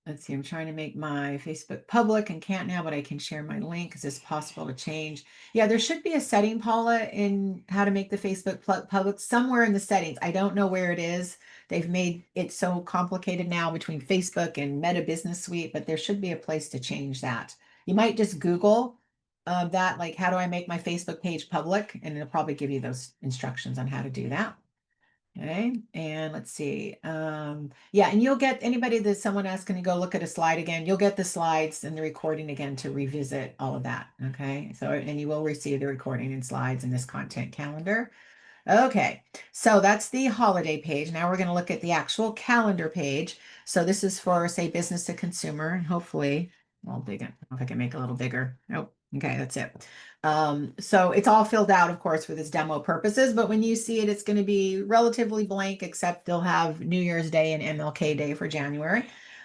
Let's see, I'm trying to make my Facebook public and can't now, but I can share my link. Is this possible to change? Yeah, there should be a setting, Paula, in how to make the Facebook public somewhere in the settings. I don't know where it is. They've made it so complicated now between Facebook and Meta Business Suite, but there should be a place to change that. You might just Google that, like, how do I make my Facebook page public? And it'll probably give you those instructions on how to do that. Okay, and let's see. Yeah, and you'll get anybody that someone asking to go look at a slide again, you'll get the slides and the recording again to revisit all of that. Okay, so and you will receive the recording and slides in this content calendar. Okay, so that's the holiday page. Now we're going to look at the actual calendar page. So this is for, say, business to consumer, and hopefully, I'll dig it. I don't know if I can make it a little bigger. Nope. Okay, that's it. So it's all filled out, of course, for this demo purposes, but when you see it, it's going to be relatively blank, except they'll have New Year's Day and MLK Day for January.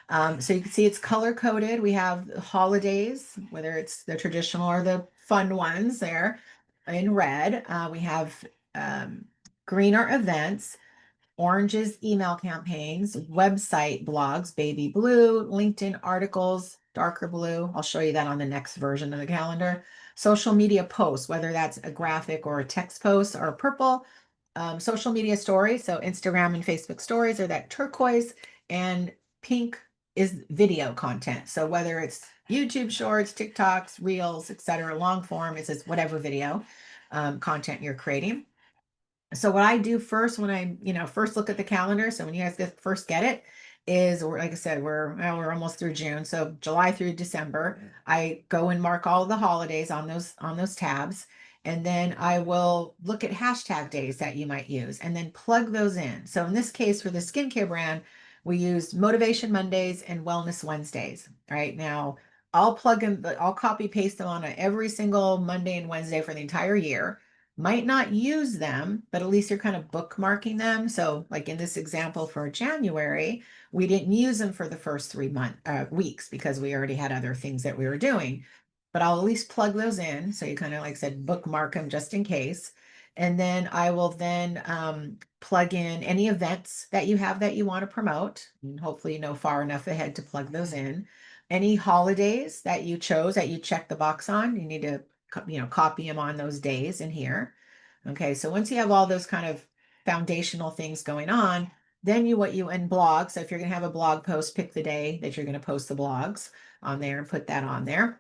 So you can see it's color coded. We have holidays, whether it's the traditional or the fun ones there in red. We have green are events, orange is email campaigns, website blogs, baby blue, LinkedIn articles, darker blue. I'll show you that on the next version of the calendar. Social media posts, whether that's a graphic or a text post, are purple. Social media stories, so Instagram and Facebook stories are that turquoise, and pink is video content. So whether it's YouTube shorts, TikToks, Reels, etc., long form, it's just whatever video content you're creating. So what I do first when I, first look at the calendar, so when you guys first get it, is like I said, we're almost through June, so July through December, I go and mark all the holidays on those tabs, And then I will look at hashtag days that you might use and then plug those in. So in this case, for the skincare brand, we used Motivation Mondays and Wellness Wednesdays. Right now, I'll plug in, I'll copy paste them on every single Monday and Wednesday for the entire year. Might not use them, but at least you're kind of bookmarking them. So, like in this example for January, we didn't use them for the first 3 weeks because we already had other things that we were doing. But I'll at least plug those in. So you kind of like I said, bookmark them just in case. And then I will then plug in any events that you have that you want to promote. And hopefully you know far enough ahead to plug those in. Any holidays that you chose that you check the box on, you need to copy them on those days in here. Okay, so once you have all those kind of foundational things going on, then what you in blog. So if you're going to have a blog post, pick the day that you're going to post the blogs on there and put that on there.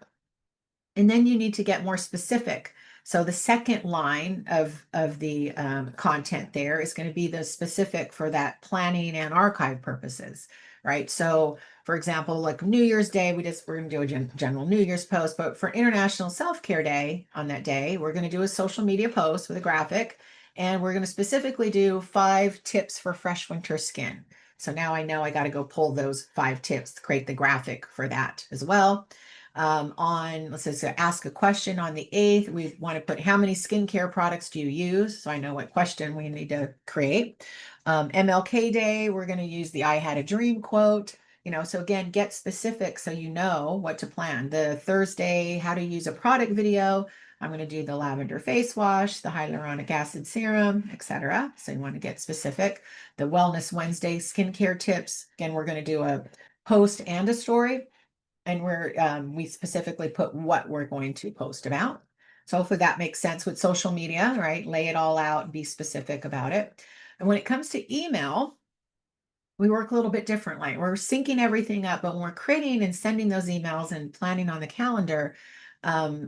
And then you need to get more specific. So the second line of the content there is going to be the specific for that planning and archive purposes, right? So for example, like New Year's Day, we're going to do a general New Year's post, but for International Self-Care Day on that day, we're going to do a social media post with a graphic, and we're going to specifically do 5 tips for fresh winter skin. So now I know I got to go pull those 5 tips, create the graphic for that as well. Let's say, ask a question on the 8th, we want to put how many skincare products do you use? So I know what question we need to create. MLK Day, we're going to use the I had a dream quote. So again, get specific so you know what to plan. The Thursday, how to use a product video. I'm going to do the lavender face wash, the hyaluronic acid serum, etc. So you want to get specific. The Wellness Wednesday skincare tips. Again, we're going to do a post and a story. And we specifically put what we're going to post about. So hopefully that makes sense with social media, right? Lay it all out and be specific about it. And when it comes to email, we work a little bit differently. We're syncing everything up, but when we're creating and sending those emails and planning on the calendar,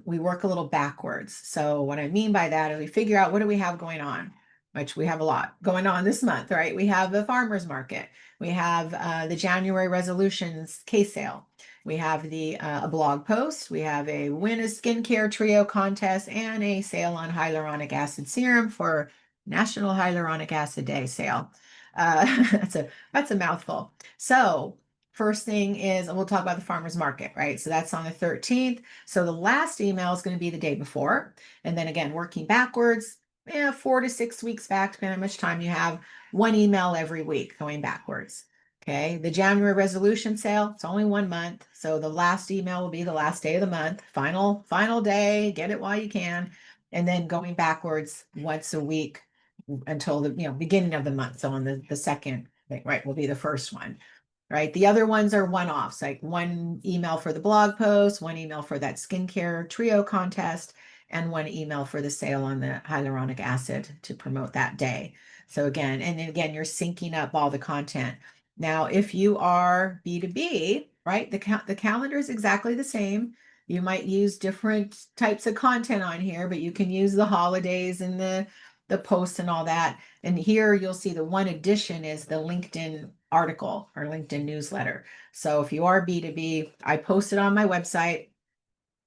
we work a little backwards. So what I mean by that is we figure out what do we have going on, which we have a lot going on this month, right? We have the farmers market. We have the January resolutions case sale. We have a blog post. We have a win a skincare trio contest and a sale on hyaluronic acid serum for National Hyaluronic Acid Day sale. That's a mouthful. So first thing is, we'll talk about the farmer's market, right? So that's on the 13th. So the last email is going to be the day before. And then again, working backwards, 4 to 6 weeks back, depending on how much time you have, 1 email every week going backwards. Okay. The January resolution sale, it's only 1 month. So the last email will be the last day of the month, final day, get it while you can. And then going backwards once a week until the beginning of the month. So on the second thing, right, will be the first one, right? The other ones are one-offs, like 1 email for the blog post, 1 email for that skincare trio contest, and 1 email for the sale on the hyaluronic acid to promote that day. So again, and then again, you're syncing up all the content. Now, if you are B2B, right, the calendar is exactly the same. You might use different types of content on here, but you can use the holidays and the posts and all that. And here you'll see the one addition is the LinkedIn article or LinkedIn newsletter. So if you are B2B, I post it on my website.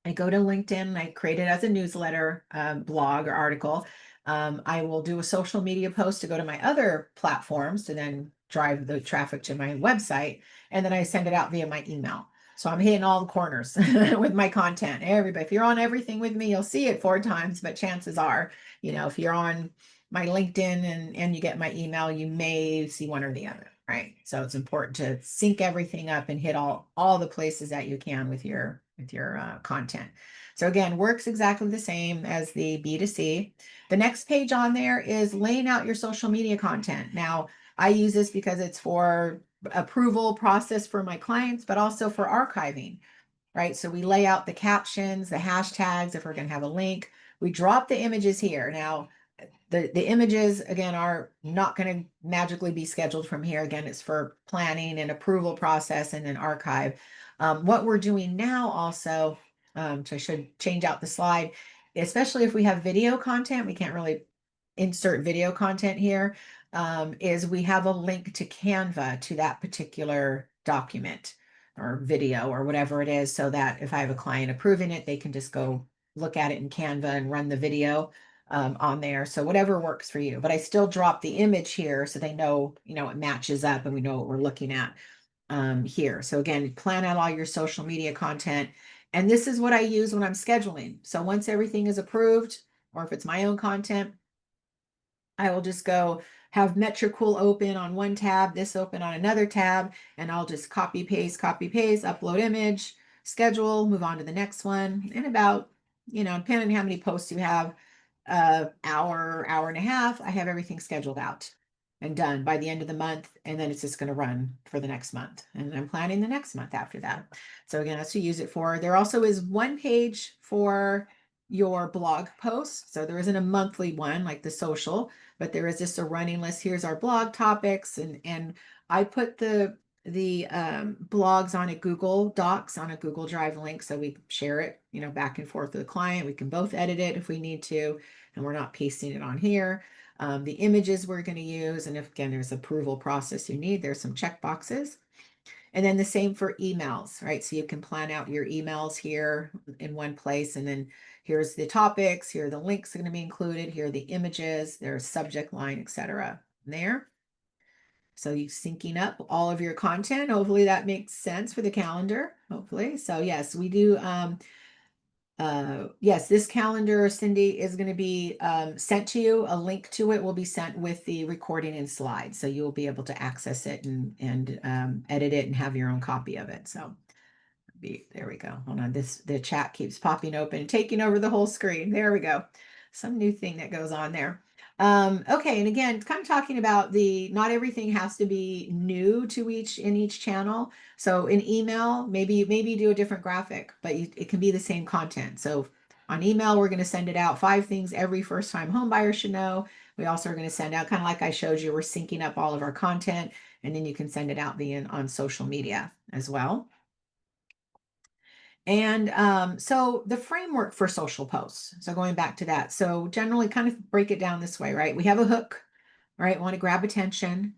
I go to LinkedIn, I create it as a newsletter, blog or article. I will do a social media post to go to my other platforms to then drive the traffic to my website. And then I send it out via my email. So I'm hitting all the corners with my content. Everybody, if you're on everything with me, you'll see it 4 times, but chances are, if you're on my LinkedIn and you get my email, you may see one or the other, right? So it's important to sync everything up and hit all the places that you can with your content. So again, works exactly the same as the B2C. The next page on there is laying out your social media content. Now, I use this because it's for approval process for my clients, but also for archiving, right? So we lay out the captions, the hashtags, if we're going to have a link. We drop the images here. Now, the images, again, are not going to magically be scheduled from here. Again, it's for planning and approval process and then archive. What we're doing now also, so I should change out the slide, especially if we have video content, we can't really insert video content here, is we have a link to Canva to that particular document or video or whatever it is, so that if I have a client approving it, they can just go look at it in Canva and run the video on there. So whatever works for you. But I still drop the image here so they know, it matches up and we know what we're looking at here. So again, plan out all your social media content. And this is what I use when I'm scheduling. So once everything is approved, or if it's my own content, I will just go have Metricool open on one tab, this open on another tab, and I'll just copy, paste, upload image, schedule, move on to the next one. In about, depending on how many posts you have, hour and a half, I have everything scheduled out and done by the end of the month. And then it's just going to run for the next month. And I'm planning the next month after that. So again, that's what you use it for. There also is one page for your blog posts. So there isn't a monthly one like the social, but there is just a running list. Here's our blog topics, and I put the blogs on a Google Docs on a Google Drive link, so we share it, back and forth with the client. We can both edit it if we need to, and we're not pasting it on here. The images we're going to use, and if again there's approval process you need, there's some check boxes. And then the same for emails, right? So you can plan out your emails here in one place, and then here's the topics, here are the links that are going to be included, here are the images, there's subject line, etc. There. So you syncing up all of your content. Hopefully that makes sense for the calendar. Hopefully. So yes, we do. Yes, this calendar, Cindy, is going to be sent to you. A link to it will be sent with the recording and slides. So you'll be able to access it and edit it and have your own copy of it. So there we go. Hold on. The chat keeps popping open and taking over the whole screen. There we go. Some new thing that goes on there. Okay, and again, kind of talking about not everything has to be new to each channel. So in email, maybe do a different graphic, but it can be the same content. So on email, we're going to send it out 5 things every first-time home buyer should know. We also are going to send out, kind of like I showed you, we're syncing up all of our content, and then you can send it out on social media as well. And so the framework for social posts. So going back to that. So generally kind of break it down this way, right? We have a hook, right? Want to grab attention,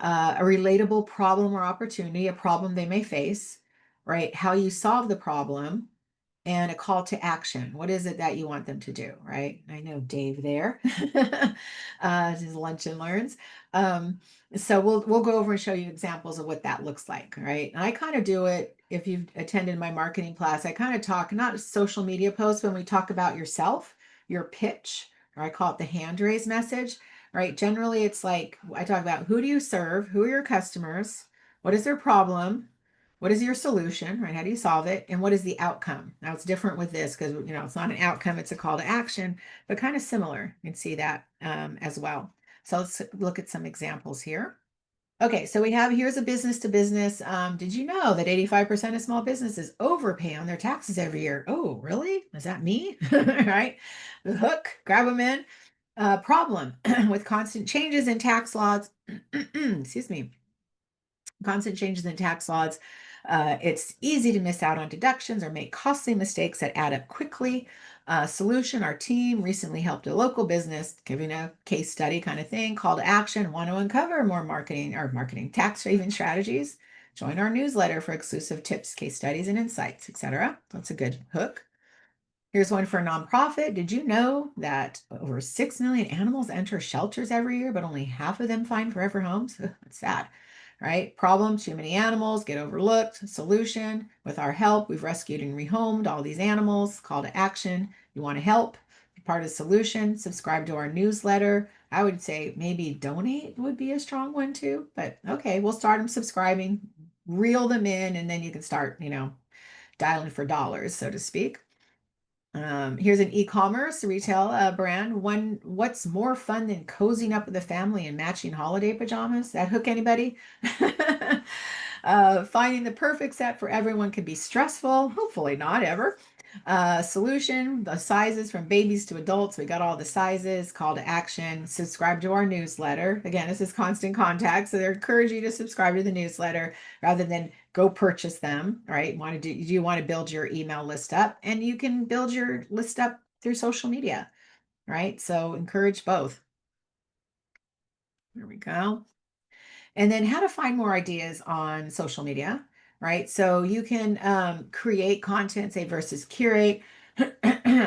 a relatable problem or opportunity, a problem they may face, right? How you solve the problem, and a call to action. What is it that you want them to do, right? I know Dave there, his lunch and learns. So we'll go over and show you examples of what that looks like, right? And I kind of do it, if you've attended my marketing class, I kind of talk, not social media posts, when we talk about yourself, your pitch, or I call it the hand raise message, right? Generally, it's like I talk about, who do you serve? Who are your customers? What is their problem? What is your solution, right? How do you solve it? And what is the outcome? Now it's different with this because, it's not an outcome, it's a call to action, but kind of similar. You can see that as well. So let's look at some examples here. Okay, so here's a business to business. Did you know that 85% of small businesses overpay on their taxes every year? Oh, really? Is that me? Right? The hook, grab them in. Problem with constant changes in tax laws. Excuse me. Constant changes in tax laws. It's easy to miss out on deductions or make costly mistakes that add up quickly. Solution, our team recently helped a local business, giving a case study kind of thing, call to action, want to uncover more marketing tax saving strategies. Join our newsletter for exclusive tips, case studies, and insights, etc. That's a good hook. Here's one for a nonprofit. Did you know that over 6 million animals enter shelters every year, but only half of them find forever homes? That's sad, right? Problem, too many animals get overlooked. Solution, with our help, we've rescued and rehomed all these animals. Call to action, you want to help, be part of the solution, subscribe to our newsletter. I would say maybe donate would be a strong one too, but okay, we'll start them subscribing, reel them in, and then you can start, dialing for dollars, so to speak. Here's an e-commerce retail brand. What's more fun than cozying up with the family and matching holiday pajamas? That hook anybody? Finding the perfect set for everyone can be stressful. Hopefully not ever. Solution, the sizes from babies to adults. We got all the sizes. Call to action. Subscribe to our newsletter. Again, this is constant contact. So they encourage you to subscribe to the newsletter rather than go purchase them, right? You want to build your email list up, and you can build your list up through social media, right? So encourage both. There we go. And then how to find more ideas on social media, right? So you can create content, say versus curate.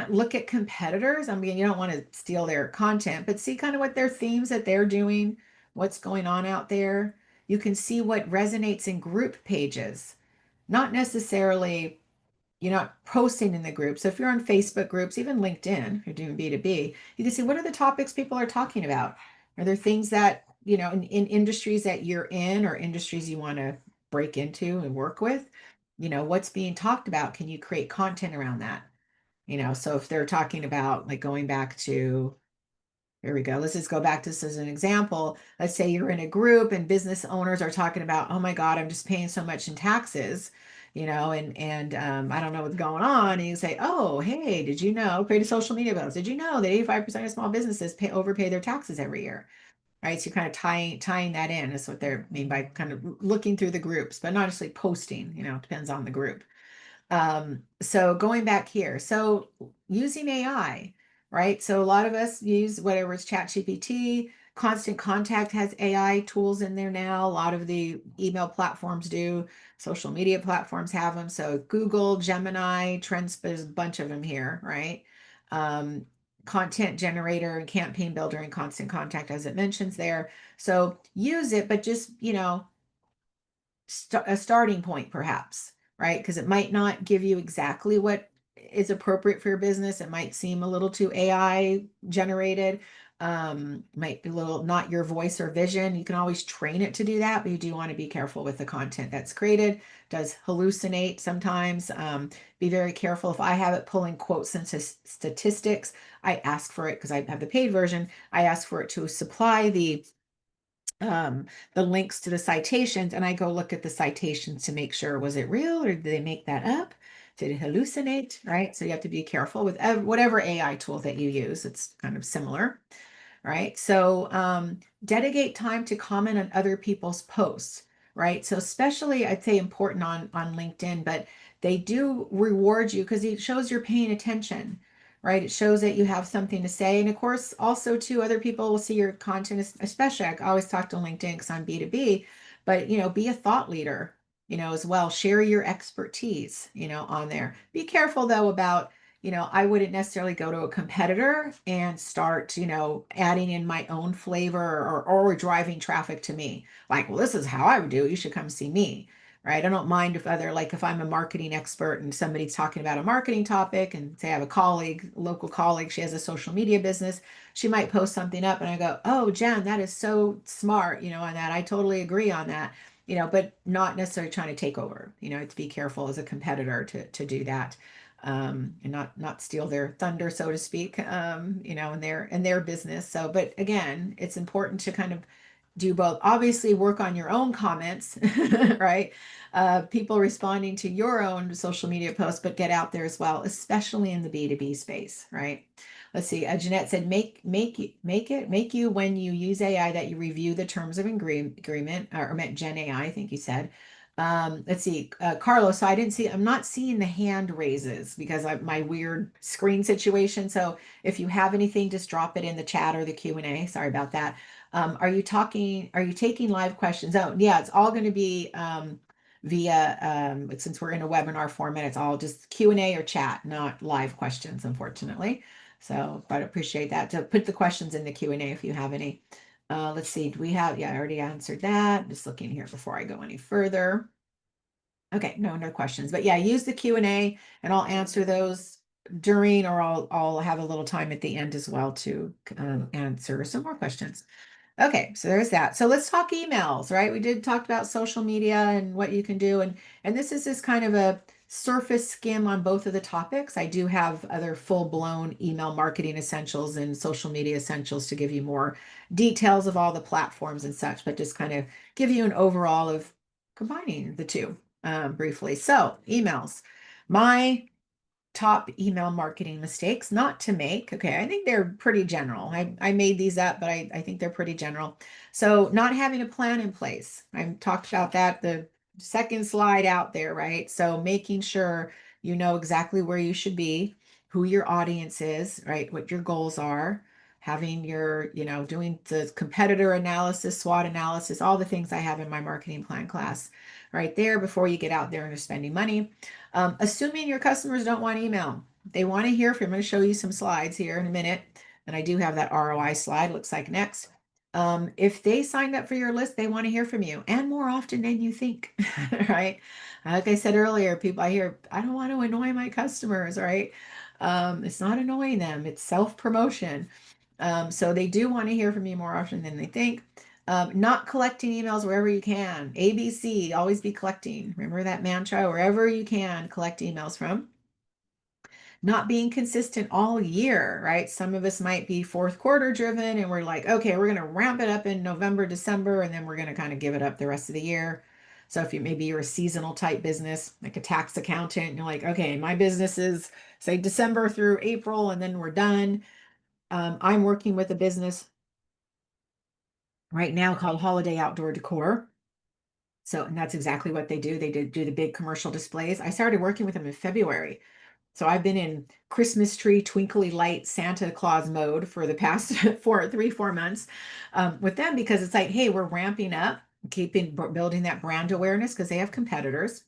Look at competitors. I mean, you don't want to steal their content, but see kind of what their themes that they're doing, what's going on out there. You can see what resonates in group pages, not necessarily you're not posting in the group. So if you're on Facebook groups, even LinkedIn, if you're doing B2B, you can see what are the topics people are talking about. Are there things that, in industries that you're in or industries you want to break into and work with? What's being talked about? Can you create content around that? So if they're talking about like going back to here we go. Let's just go back to this as an example. Let's say you're in a group and business owners are talking about, oh my God, I'm just paying so much in taxes, and I don't know what's going on. And you say, oh, hey, did you know, create a social media post. Did you know that 85% of small businesses overpay their taxes every year? Right. So you're kind of tying that in is what they mean by kind of looking through the groups, but not necessarily posting, depends on the group. So going back here, so using AI, right? So a lot of us use whatever it's ChatGPT. Constant Contact has AI tools in there now. A lot of the email platforms do. Social media platforms have them. So Google, Gemini, Trends, there's a bunch of them here, right? Um, Content generator and campaign builder and Constant Contact, as it mentions there. So use it, but just, a starting point perhaps, right? Because it might not give you exactly what is appropriate for your business. It might seem a little too AI generated, might be a little not your voice or vision. You can always train it to do that, but you do want to be careful with the content that's created. It does hallucinate sometimes. Be very careful. If I have it pulling quotes into statistics, I ask for it because I have the paid version. I ask for it to supply um, the links to the citations, and I go look at the citations to make sure, was it real or did they make that up? Did it hallucinate? Right. So you have to be careful with whatever AI tool that you use. It's kind of similar, right? So dedicate time to comment on other people's posts, right? So especially I'd say important on LinkedIn, but they do reward you because it shows you're paying attention, right? It shows that you have something to say. And of course, also too, other people will see your content, especially I always talk to LinkedIn because I'm B2B, but be a thought leader, as well. Share your expertise, on there. Be careful though about I wouldn't necessarily go to a competitor and start, adding in my own flavor or driving traffic to me. Like, well, this is how I would do it. You should come see me. Right. I don't mind if I'm a marketing expert and somebody's talking about a marketing topic and say I have a colleague, local colleague, she has a social media business, she might post something up and I go, oh, Jen, that is so smart, on that. I totally agree on that, but not necessarily trying to take over, to be careful as a competitor to do that and not steal their thunder, so to speak, in their business. So, but again, it's important to kind of do both. Obviously, work on your own comments, right? People responding to your own social media posts, but get out there as well, especially in the B2B space, right? Let's see. Jeanette said, make you when you use AI that you review the terms of agreement, or meant Gen AI, I think you said. Let's see, Carlos. So I didn't see. I'm not seeing the hand raises because of my weird screen situation. So if you have anything, just drop it in the chat or the Q&A. Sorry about that. Are you talking? Are you taking live questions? Oh, yeah, it's all going to be via since we're in a webinar format. It's all just Q&A or chat, not live questions, unfortunately. So, but I appreciate that. To put the questions in the Q&A if you have any. Let's see, do we have, yeah, I already answered that. Just looking here before I go any further. Okay, no questions, but yeah, use the Q&A and I'll answer those during, or I'll have a little time at the end as well to answer some more questions. Okay, so there's that. So let's talk emails, right? We did talk about social media and what you can do, and this is just kind of a surface skim on both of the topics. I do have other full-blown email marketing essentials and social media essentials to give you more details of all the platforms and such, but just kind of give you an overall of combining the two briefly. So emails. My top email marketing mistakes not to make. Okay, I think they're pretty general. I made these up, but I think they're pretty general. So not having a plan in place. I talked about that the second slide out there, right? So making sure you know exactly where you should be, who your audience is, right? What your goals are, having your, doing the competitor analysis, SWOT analysis, all the things I have in my marketing plan class right there before you get out there and you're spending money. Assuming your customers don't want email. they want to hear from, I'm going to show you some slides here in a minute. And I do have that ROI slide, looks like next. If they signed up for your list, they want to hear from you and more often than you think, right? Like I said earlier, people I hear, I don't want to annoy my customers, right? It's not annoying them, it's self-promotion. So they do want to hear from you more often than they think. Not collecting emails wherever you can. ABC, always be collecting. Remember that mantra, wherever you can, collect emails from. Not being consistent all year, right? Some of us might be fourth quarter driven and we're like, okay, we're going to ramp it up in November, December, and then we're going to kind of give it up the rest of the year. So if maybe you're a seasonal type business, like a tax accountant, and you're like, okay, my business is say December through April, and then we're done. I'm working with a business right now called Holiday Outdoor Decor. So, and that's exactly what they do. They do the big commercial displays. I started working with them in February. So I've been in Christmas tree, twinkly light Santa Claus mode for the past 4 months with them because it's like, hey, we're ramping up, building that brand awareness because they have competitors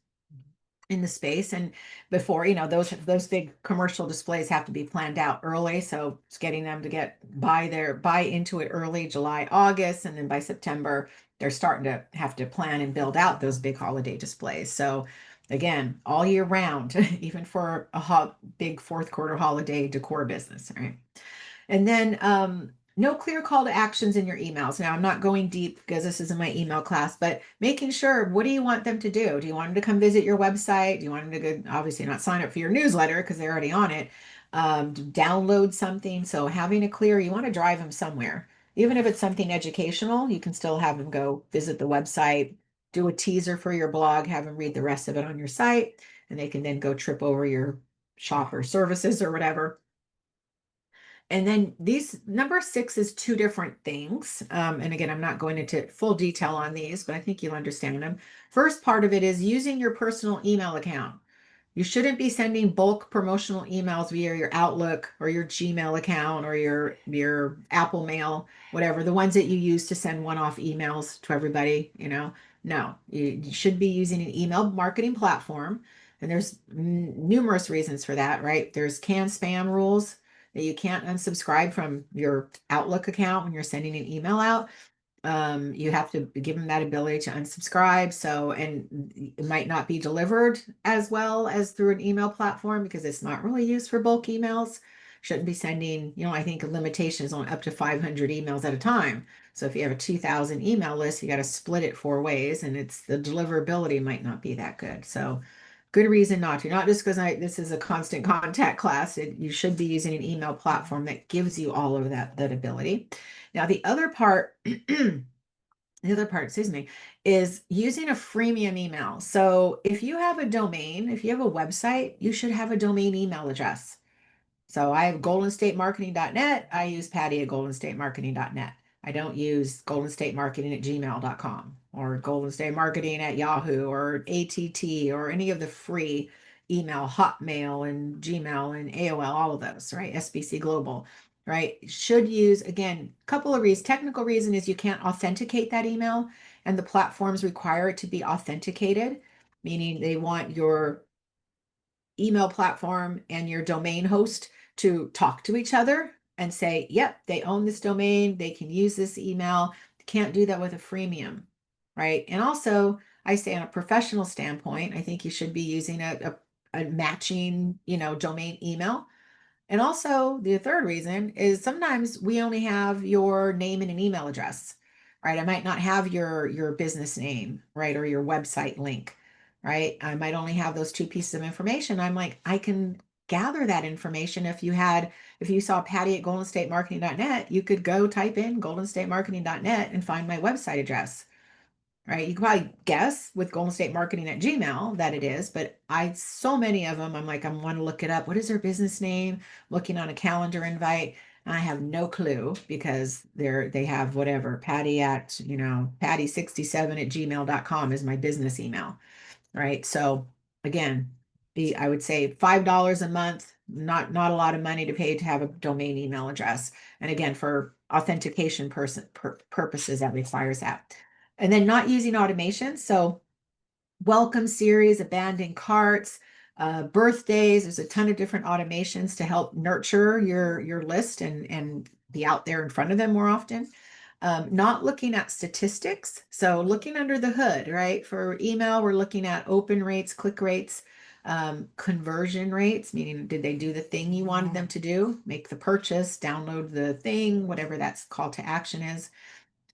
in the space. And before, those big commercial displays have to be planned out early. So it's getting them to buy into it early, July, August, and then by September, they're starting to have to plan and build out those big holiday displays. So again, all year round, even for a big fourth quarter holiday decor business, right? And then no clear call to actions in your emails. Now, I'm not going deep because this isn't my email class, but making sure, what do you want them to do? Do you want them to come visit your website? Do you want them to go, obviously not sign up for your newsletter because they're already on it, download something. So having a clear, you want to drive them somewhere. Even if it's something educational, you can still have them go visit the website, do a teaser for your blog, have them read the rest of it on your site, and they can then go trip over your shop or services or whatever. And then these number six is two different things. And again, I'm not going into full detail on these, but I think you'll understand them. First part of it is using your personal email account. You shouldn't be sending bulk promotional emails via your Outlook or your Gmail account or your Apple Mail, whatever, the ones that you use to send one-off emails to everybody, No, you should be using an email marketing platform. And there's numerous reasons for that, right? There's can spam rules that you can't unsubscribe from your Outlook account when you're sending an email out. You have to give them that ability to unsubscribe. So, and it might not be delivered as well as through an email platform because it's not really used for bulk emails. Shouldn't be sending, I think a limitation is on up to 500 emails at a time. So if you have a 2,000 email list, you got to split it 4 ways and the deliverability might not be that good. So good reason not to, not just because this is a constant contact class. You should be using an email platform that gives you all of that ability. Now, excuse me, is using a freemium email. So if you have a domain, if you have a website, you should have a domain email address. So I have goldenstatemarketing.net. I use Patty at goldenstatemarketing.net. I don't use goldenstatemarketing@gmail.com or goldenstatemarketing at Yahoo or ATT or any of the free email, Hotmail and Gmail and AOL, all of those, right? SBC Global, right? Should use, again, a couple of reasons. Technical reason is you can't authenticate that email and the platforms require it to be authenticated, meaning they want your email platform and your domain host to talk to each other and say, yep, they own this domain, they can use this email. Can't do that with a freemium, right? And also, I say on a professional standpoint, I think you should be using a matching, domain email. And also, the third reason is sometimes we only have your name and an email address, right? I might not have your business name, right, or your website link, right? I might only have those two pieces of information. I'm like, I can gather that information. If you saw Patty at goldenstatemarketing.net, you could go type in goldenstatemarketing.net and find my website address, right? You can probably guess with Golden State Marketing at Gmail that it is, but so many of them, I'm like, I want to look it up. What is their business name? Looking on a calendar invite. I have no clue because they have whatever, Patty67 at gmail.com is my business email, right? So again, I would say $5 a month, not a lot of money to pay to have a domain email address. And again, for authentication purposes, that requires that. And then not using automation. So welcome series, abandoned carts, Birthdays, there's a ton of different automations to help nurture your list and be out there in front of them more often. Not looking at statistics. So looking under the hood, right? For email, we're looking at open rates, click rates, conversion rates, meaning did they do the thing you wanted them to do, make the purchase, download the thing, whatever that's call to action is.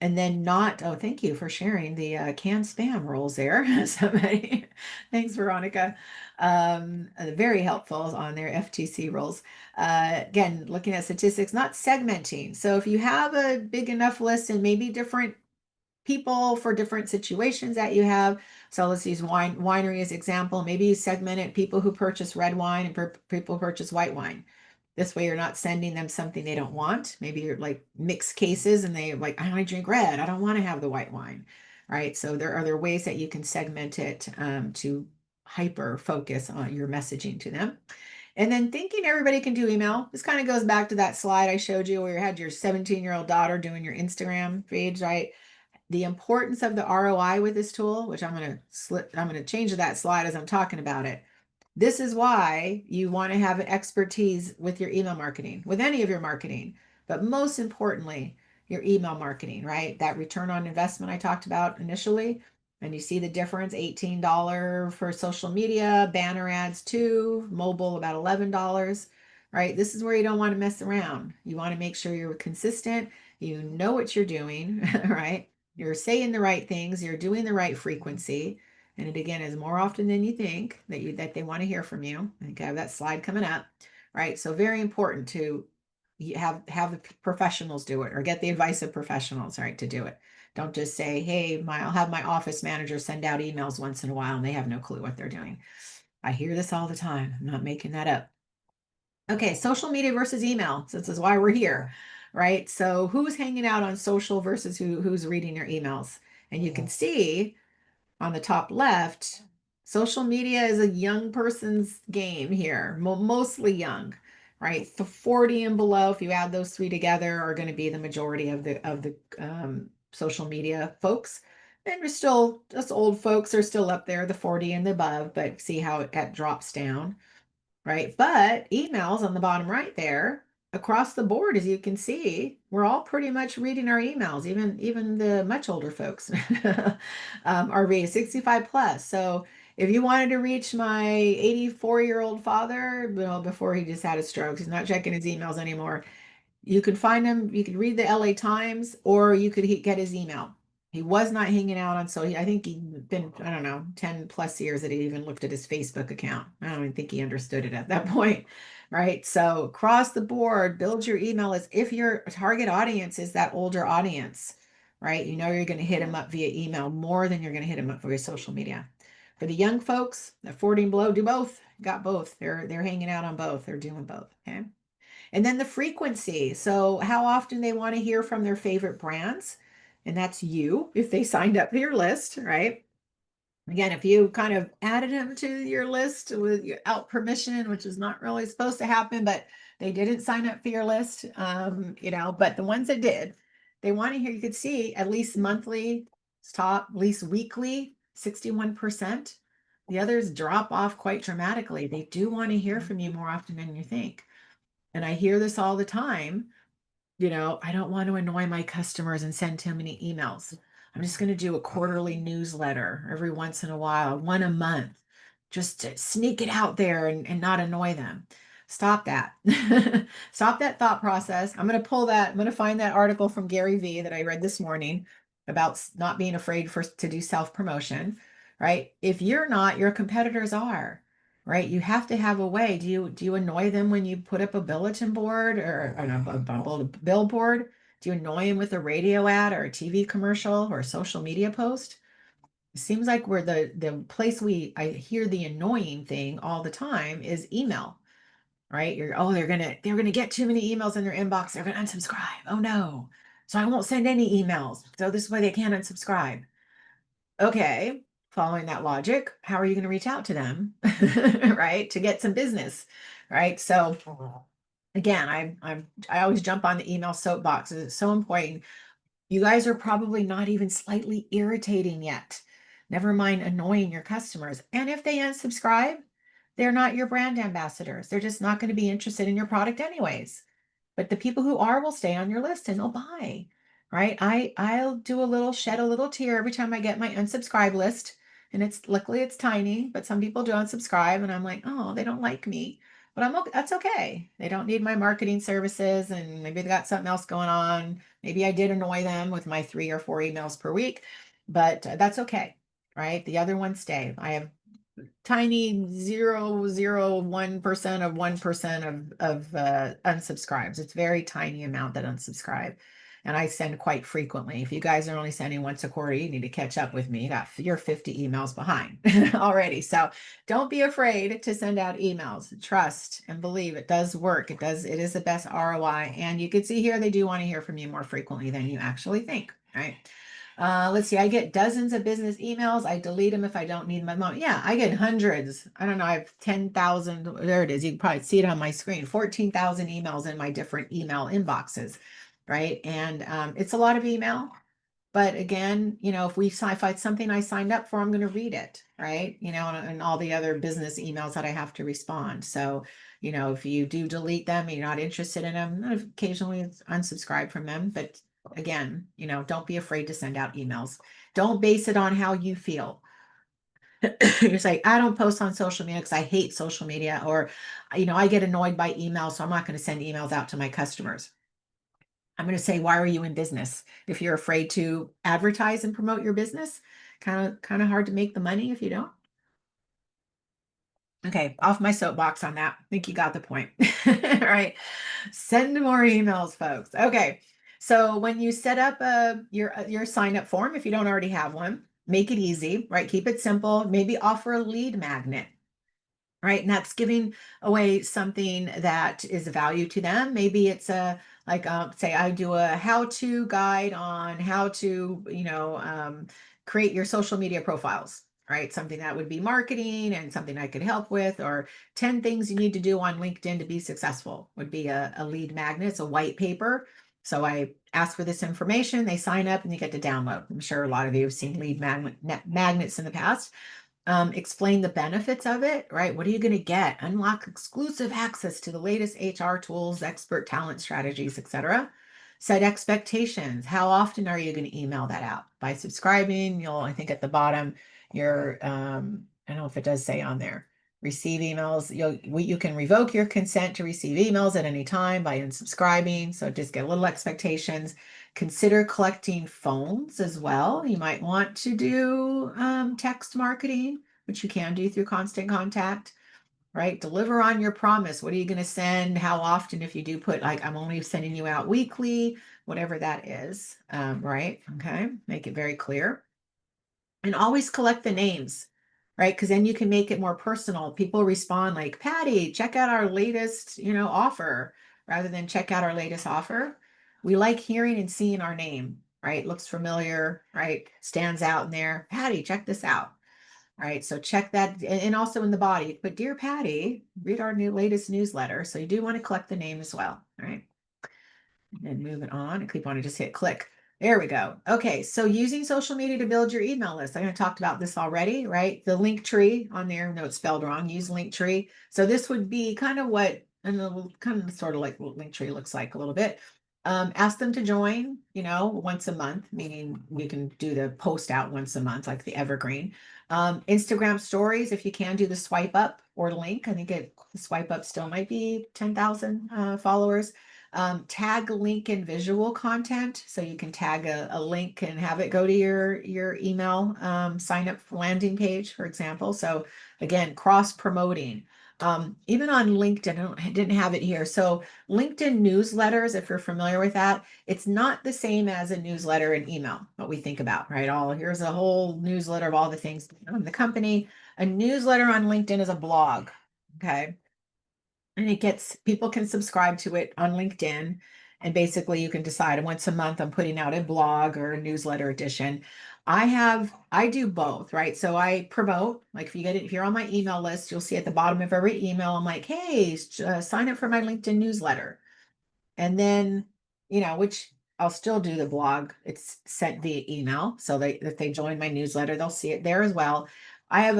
And then not, oh, thank you for sharing the canned spam rules there. Somebody, thanks, Veronica. Very helpful on their FTC rules. Again, looking at statistics, not segmenting. So if you have a big enough list and maybe different people for different situations that you have. So let's use winery as example. Maybe you segment it people who purchase red wine and people who purchase white wine. This way you're not sending them something they don't want. Maybe you're like mixed cases and they like, I only drink red. I don't want to have the white wine. Right. So there are other ways that you can segment it to hyper focus on your messaging to them. And then thinking everybody can do email. This kind of goes back to that slide I showed you where you had your 17-year-old daughter doing your Instagram feeds, right? The importance of the ROI with this tool, which I'm going to change that slide as I'm talking about it. This is why you want to have an expertise with your email marketing, with any of your marketing, but most importantly, your email marketing, right? That return on investment I talked about initially. And you see the difference, $18 for social media, banner ads too, mobile about $11, right? This is where you don't want to mess around. You want to make sure you're consistent, you know what you're doing, right? You're saying the right things, you're doing the right frequency. And it again is more often than you think that they want to hear from you. I think I have that slide coming up, right? So very important to have the professionals do it or get the advice of professionals, right, to do it. Don't just say, hey, I'll have my office manager send out emails once in a while and they have no clue what they're doing. I hear this all the time. I'm not making that up. Okay, social media versus email. So this is why we're here, right? So who's hanging out on social versus who's reading your emails? And you can see on the top left, social media is a young person's game here, mostly young, right? The 40 and below, if you add those three together, are going to be the majority of the social media folks. And we're still, us old folks are still up there, the 40 and above, but see how it drops down, right? But emails on the bottom right there, across the board, as you can see, we're all pretty much reading our emails, even the much older folks are reading 65 plus. So if you wanted to reach my 84-year-old father, before he just had a stroke, he's not checking his emails anymore. You could find him, you could read the LA Times, or you could get his email. He was not hanging out on, so I think he'd been, I don't know, 10 plus years that he even looked at his Facebook account. I don't even think he understood it at that point, right? So across the board, build your email list. If your target audience is that older audience, right? You know you're going to hit them up via email more than you're going to hit them up via social media. For the young folks, the 40 and below, do both. Got both. They're hanging out on both. They're doing both. Okay. And then the frequency. So how often they want to hear from their favorite brands. And that's you if they signed up for your list, right? Again, if you kind of added them to your list without permission, which is not really supposed to happen, but they didn't sign up for your list, but the ones that did, they want to hear, you could see at least monthly, top, at least weekly, 61%. The others drop off quite dramatically. They do want to hear from you more often than you think. And I hear this all the time. I don't want to annoy my customers and send too many emails. I'm just going to do a quarterly newsletter every once in a while, one a month, just to sneak it out there and not annoy them. Stop that. Stop that thought process. I'm going to pull that. I'm going to find that article from Gary Vee that I read this morning about not being afraid to do self-promotion, right? If you're not, your competitors are. Right, you have to have a way. Do you annoy them when you put up a bulletin board or no, a billboard? Do you annoy them with a radio ad or a TV commercial or a social media post? It seems like we're the place I hear the annoying thing all the time is email, right? They're gonna get too many emails in their inbox. They're gonna unsubscribe. Oh no. So I won't send any emails. So this way they can't unsubscribe. Okay, following that logic, how are you going to reach out to them, right, to get some business, right? So again, I always jump on the email soapbox. It's so important. You guys are probably not even slightly irritating yet. Never mind annoying your customers. And if they unsubscribe, they're not your brand ambassadors. They're just not going to be interested in your product anyways. But the people who are will stay on your list and they'll buy, right? I'll do a little shed a little tear every time I get my unsubscribe list. And it's luckily it's tiny, but some people do unsubscribe and I'm like, oh, they don't like me. But I'm okay. That's okay. They don't need my marketing services and maybe they got something else going on. Maybe I did annoy them with my 3 or 4 emails per week, but that's okay, right? The other ones stay. I have tiny 0.001% of 1% of unsubscribes. It's very tiny amount that unsubscribe. And I send quite frequently. If you guys are only sending once a quarter, you need to catch up with me. You're 50 emails behind already. So don't be afraid to send out emails. Trust and believe it does work. It is the best ROI. And you can see here they do want to hear from you more frequently than you actually think, right? Let's see, I get dozens of business emails. I delete them if I don't need them. Yeah, I get hundreds. I don't know, I have 10,000. There it is. You can probably see it on my screen. 14,000 emails in my different email inboxes, right? And it's a lot of email. But again, if it's something I signed up for, I'm going to read it, right? And all the other business emails that I have to respond. So, if you do delete them and you're not interested in them, occasionally unsubscribe from them. But again, don't be afraid to send out emails. Don't base it on how you feel. You're saying, I don't post on social media because I hate social media, or, I get annoyed by emails, so I'm not going to send emails out to my customers. I'm going to say, why are you in business? If you're afraid to advertise and promote your business, kind of hard to make the money if you don't. Okay, off my soapbox on that. I think you got the point. All right. Send more emails, folks. Okay. So when you set up your sign up form, if you don't already have one, make it easy, right? Keep it simple. Maybe offer a lead magnet, right? And that's giving away something that is of value to them. Maybe it's say I do a how-to guide on how to, create your social media profiles, right? Something that would be marketing and something I could help with, or 10 things you need to do on LinkedIn to be successful would be a lead magnet. It's a white paper. So I ask for this information, they sign up and you get to download. I'm sure a lot of you have seen magnets in the past. Explain the benefits of it, right? What are you going to get? Unlock exclusive access to the latest HR tools, expert talent strategies, etc. Set expectations. How often are you going to email that out? By subscribing, I think at the bottom, I don't know if it does say on there, receive emails. You can revoke your consent to receive emails at any time by unsubscribing. So just get a little expectations. Consider collecting phones as well. You might want to do text marketing, which you can do through Constant Contact, right? Deliver on your promise. What are you going to send? How often? If you do put like, I'm only sending you out weekly, whatever that is, right? Okay, make it very clear. And always collect the names, right? Because then you can make it more personal. People respond like, Patty, check out our latest, offer, rather than check out our latest offer. We like hearing and seeing our name, right? Looks familiar, right? Stands out in there. Patty, check this out. Right. So check that. And also in the body, but Dear Patty, read our latest newsletter. So you do want to collect the name as well. Right. And move it on and click on it, just hit click. There we go. Okay, so using social media to build your email list. I talked about this already, right? The link tree on there. No, it's spelled wrong. Use link tree. So this would be kind of what, and kind of sort of like what link tree looks like a little bit. Ask them to join, once a month, meaning you can do the post out once a month, like the evergreen. Instagram stories, if you can do the swipe up or link. I think the swipe up still might be 10,000 followers. Tag link in visual content. So you can tag a link and have it go to your email sign up landing page, for example. So again, cross promoting. Even on LinkedIn, I didn't have it here. So LinkedIn newsletters, if you're familiar with that, it's not the same as a newsletter and email, what we think about, right? Here's a whole newsletter of all the things on the company. A newsletter on LinkedIn is a blog. Okay. And people can subscribe to it on LinkedIn. And basically you can decide once a month I'm putting out a blog or a newsletter edition. I do both, right? So I promote, like if you're on my email list, you'll see at the bottom of every email, I'm like, hey, sign up for my LinkedIn newsletter. And then, which I'll still do the blog. It's sent via email. So if they join my newsletter, they'll see it there as well. I have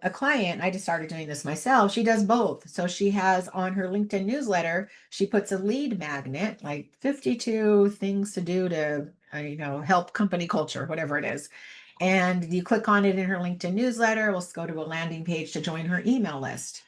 a client, I just started doing this myself. She does both. So she has on her LinkedIn newsletter, she puts a lead magnet, like 52 things to do to, help company culture, whatever it is. And you click on it in her LinkedIn newsletter, we'll go to a landing page to join her email list.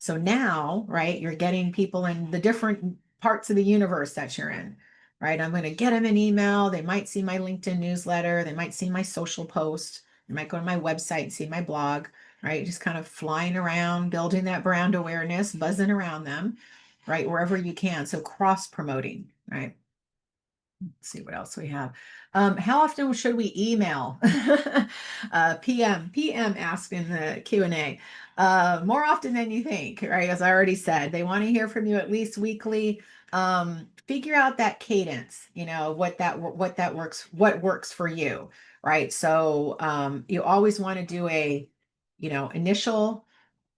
So now, right, you're getting people in the different parts of the universe that you're in, right? I'm going to get them an email. They might see my LinkedIn newsletter. They might see my social post. They might go to my website and see my blog, right? Just kind of flying around, building that brand awareness, buzzing around them, right? Wherever you can. So cross promoting, right? Let's see what else we have. How often should we email? PM asked in the Q&A. More often than you think, right? As I already said, they want to hear from you at least weekly. Figure out that cadence, what works for you, right? So you always want to do a, initial,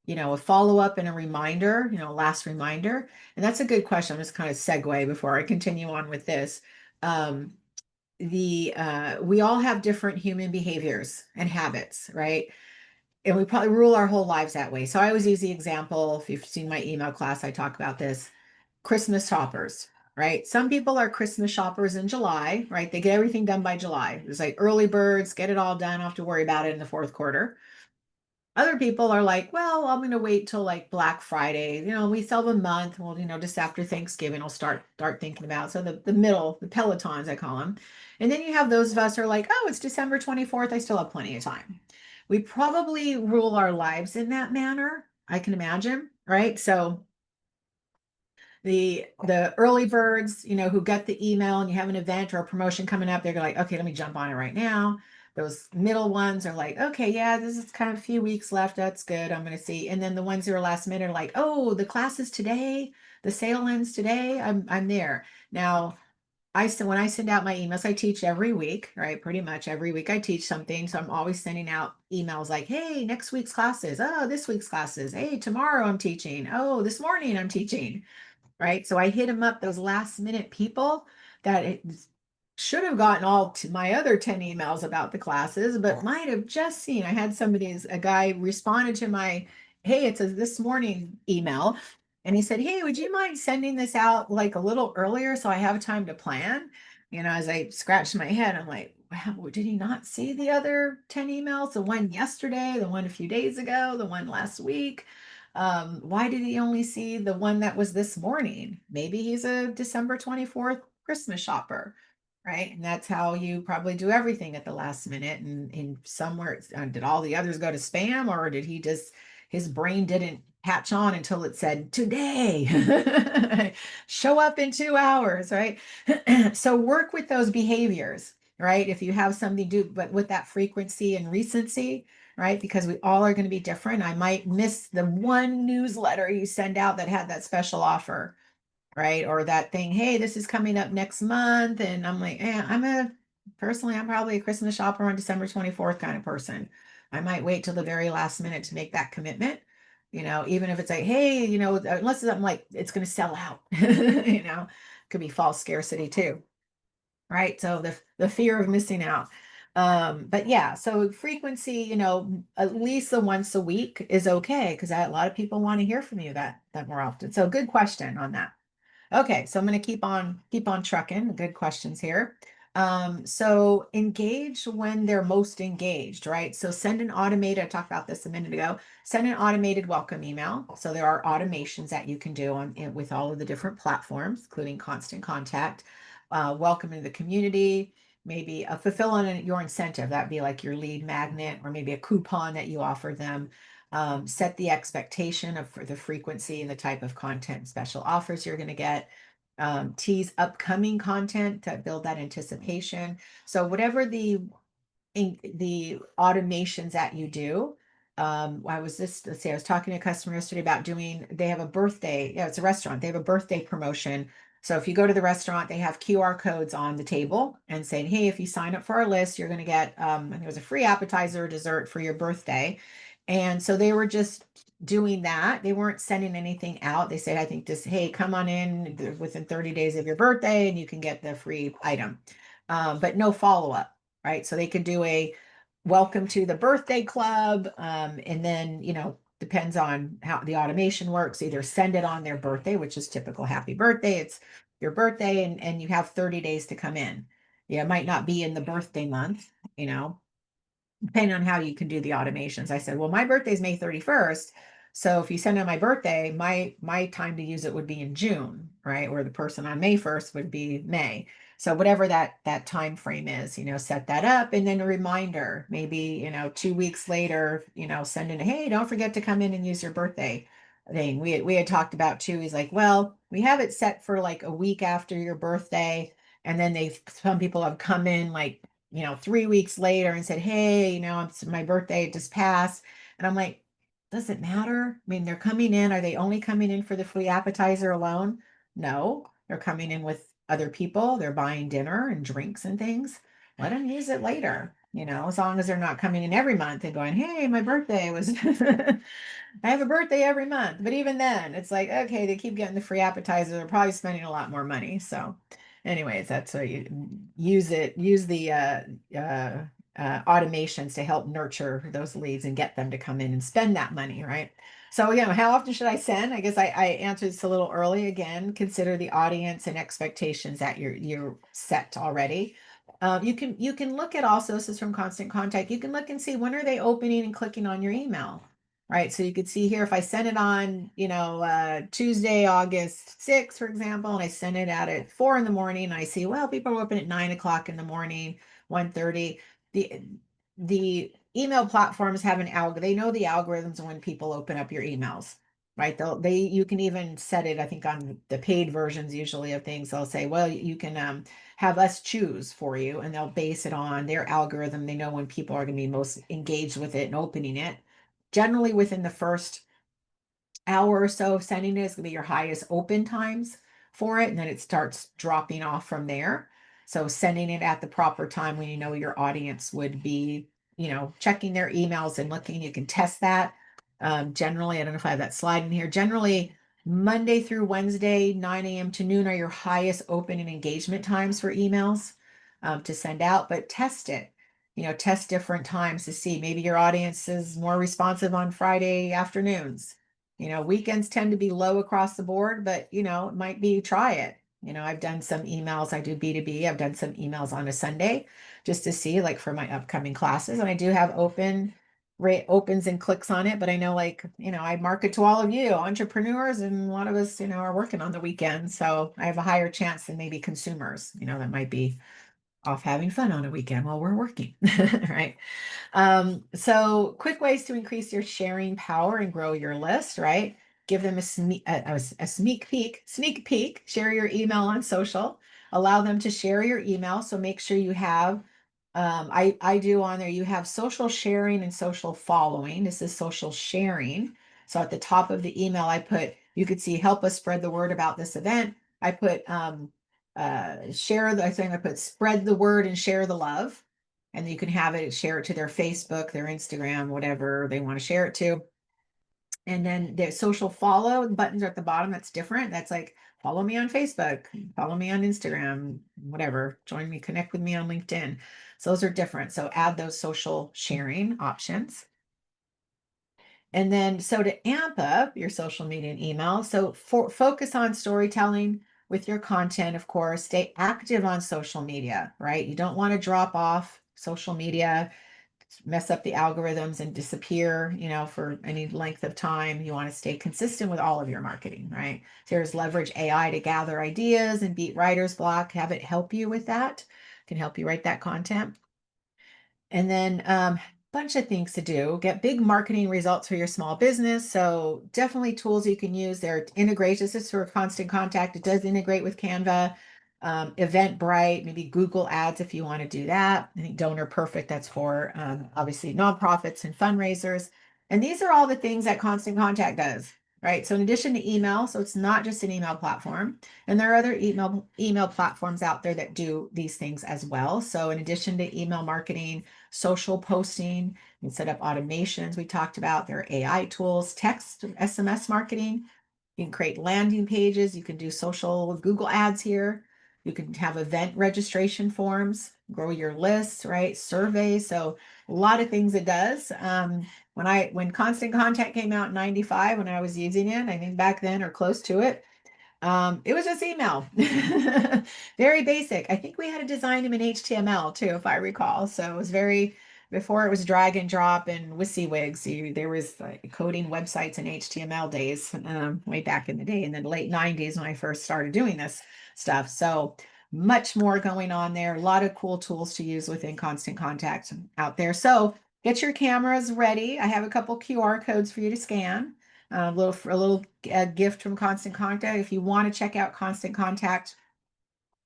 a follow-up and a reminder, last reminder. And that's a good question. I'm just kind of segue before I continue on with this. Um, we all have different human behaviors and habits, right? And we probably rule our whole lives that way. So I always use the example, if you've seen my email class, I talk about this, Christmas shoppers, right? Some people are Christmas shoppers in July, right? They get everything done by July. It's like early birds, get it all done, don't have to worry about it in the fourth quarter. Other people are like, well, I'm going to wait till like Black Friday. We sell a month. Well, just after Thanksgiving, I'll start thinking about. So the middle, the pelotons, I call them. And then you have those of us who are like, oh, it's December 24th. I still have plenty of time. We probably rule our lives in that manner, I can imagine, right? So the early birds, who get the email and you have an event or a promotion coming up, they're like, okay, let me jump on it right now. Those middle ones are like, okay, yeah, this is kind of a few weeks left. That's good. I'm going to see. And then the ones who are last minute are like, oh, the class is today. The sale ends today. I'm there. Now, when I send out my emails, I teach every week, right? Pretty much every week I teach something. So I'm always sending out emails like, hey, next week's classes. Oh, this week's classes. Hey, tomorrow I'm teaching. Oh, this morning I'm teaching, right? So I hit them up, those last minute people that it should have gotten all to my other 10 emails about the classes, but might have just seen. I had a guy responded to my, hey, it's a this morning email. And he said, hey, would you mind sending this out like a little earlier so I have time to plan? As I scratched my head, I'm like, wow, did he not see the other 10 emails? The one yesterday, the one a few days ago, the one last week? Why did he only see the one that was this morning? Maybe he's a December 24th Christmas shopper, right? And that's how you probably do everything at the last minute. And somewhere, did all the others go to spam, or did he just, his brain didn't catch on until it said today, show up in 2 hours, right? So work with those behaviors, right? If you have something to do, but with that frequency and recency, right? Because we all are going to be different. I might miss the one newsletter you send out that had that special offer, right? Or that thing, hey, this is coming up next month. And I'm like, personally, I'm probably a Christmas shopper on December 24th kind of person. I might wait till the very last minute to make that commitment, even if it's like, hey, unless I'm like, it's going to sell out, could be false scarcity too, right? So the fear of missing out. But yeah, so frequency, at least the once a week is okay because a lot of people want to hear from you that more often. So good question on that. Okay, so I'm going to keep on trucking. Good questions here. So engage when they're most engaged, right? So send an automated, I talked about this a minute ago, send an automated welcome email. So there are automations that you can do with all of the different platforms, including Constant Contact, welcome to the community, maybe fulfilling your incentive. That'd be like your lead magnet, or maybe a coupon that you offer them. Set the expectation for the frequency and the type of content special offers you're going to get. Tease upcoming content to build that anticipation. So whatever the automations that you do. Let's say I was talking to a customer yesterday about they have a birthday, it's a restaurant, they have a birthday promotion. So if you go to the restaurant, they have QR codes on the table and saying, hey, if you sign up for our list, you're going to get, there's a free appetizer or dessert for your birthday. And so they were just doing that. They weren't sending anything out. They said, I think just, hey, come on in within 30 days of your birthday and you can get the free item. But no follow-up, right? So they could do welcome to the birthday club. And then, depends on how the automation works. Either send it on their birthday, which is typical happy birthday. It's your birthday and you have 30 days to come in. Yeah, it might not be in the birthday month, depending on how you can do the automations. I said, well, my birthday is May 31st. So if you send on my birthday, my time to use it would be in June, right? Or the person on May 1st would be May. So whatever that time frame is, set that up, and then a reminder, maybe, 2 weeks later, send in, hey, don't forget to come in and use your birthday thing. We had talked about too. He's like, well, we have it set for like a week after your birthday. And then some people have come in like 3 weeks later and said, hey, it's my birthday, it just passed. And I'm like, does it matter? I mean, they're coming in. Are they only coming in for the free appetizer alone? No, they're coming in with other people. They're buying dinner and drinks and things. Let them use it later, as long as they're not coming in every month and going, hey, my birthday was, I have a birthday every month. But even then, it's like, okay, they keep getting the free appetizer. They're probably spending a lot more money. So, anyways, that's what you use the uh, automations to help nurture those leads and get them to come in and spend that money, right? So, how often should I send? I guess I answered this a little early. Again, consider the audience and expectations that you're set already. You can look at also, this is from Constant Contact, you can look and see when are they opening and clicking on your email, right? So you could see here, if I send it on, Tuesday, August 6th, for example, and I send it out at 4 in the morning, and I see, well, people are open at 9 o'clock in the morning, 1:30. The email platforms have they know the algorithms when people open up your emails, right? You can even set it, I think on the paid versions usually of things, they'll say, well, you can have us choose for you, and they'll base it on their algorithm. They know when people are going to be most engaged with it and opening it. Generally within the first hour or so of sending it is going to be your highest open times for it, and then it starts dropping off from there. So sending it at the proper time when you know your audience would be, checking their emails and looking, you can test that. Generally, I don't know if I have that slide in here. Generally, Monday through Wednesday, 9 a.m. to noon are your highest open and engagement times for emails to send out, but test it. Test different times to see, maybe your audience is more responsive on Friday afternoons. Weekends tend to be low across the board, but it might be, try it. I've done some emails, I do B2B. I've done some emails on a Sunday just to see, like, for my upcoming classes. And I do have opens and clicks on it, but I know, like, I market to all of you entrepreneurs, and a lot of us, are working on the weekend. So I have a higher chance than maybe consumers, that might be off having fun on a weekend while we're working, right? So quick ways to increase your sharing power and grow your list, right? Give them a sneak peek, share your email on social, allow them to share your email. So make sure you have, I do on there, you have social sharing and social following. This is social sharing. So at the top of the email, you could see, help us spread the word about this event. I put, I think I put spread the word and share the love, and you can have it share it to their Facebook, their Instagram, whatever they want to share it to. And then the social follow buttons are at the bottom. That's different. That's like, follow me on Facebook, follow me on Instagram, whatever, join me, connect with me on LinkedIn. So those are different. So add those social sharing options. And then, so to amp up your social media and email, so focus on storytelling with your content, of course. Stay active on social media, right? You don't want to drop off social media, mess up the algorithms and disappear, for any length of time. You want to stay consistent with all of your marketing, right? So there's leverage AI to gather ideas and beat writer's block, have it help you with that, can help you write that content. And then bunch of things to do. Get big marketing results for your small business. So definitely tools you can use. There are integrations. This is for Constant Contact. It does integrate with Canva, Eventbrite, maybe Google Ads if you want to do that. I think Donor Perfect, that's for obviously nonprofits and fundraisers. And these are all the things that Constant Contact does, right? So in addition to email, so it's not just an email platform, and there are other email platforms out there that do these things as well. So in addition to email marketing, social posting, you can set up automations. We talked about there are AI tools, text, SMS marketing. You can create landing pages. You can do social Google ads here. You can have event registration forms, grow your lists, right? Surveys. So a lot of things it does. When Constant Contact came out in 95, when I was using it, I think back then or close to it, it was just email. Very basic. I think we had to design them in HTML too, if I recall. So it was very, before it was drag and drop and WYSIWYGs, there was like coding websites in HTML days, way back in the day, in the late 90s when I first started doing this stuff. So much more going on there. A lot of cool tools to use within Constant Contact out there. So get your cameras ready. I have a couple QR codes for you to scan. A little gift from Constant Contact. If you want to check out Constant Contact,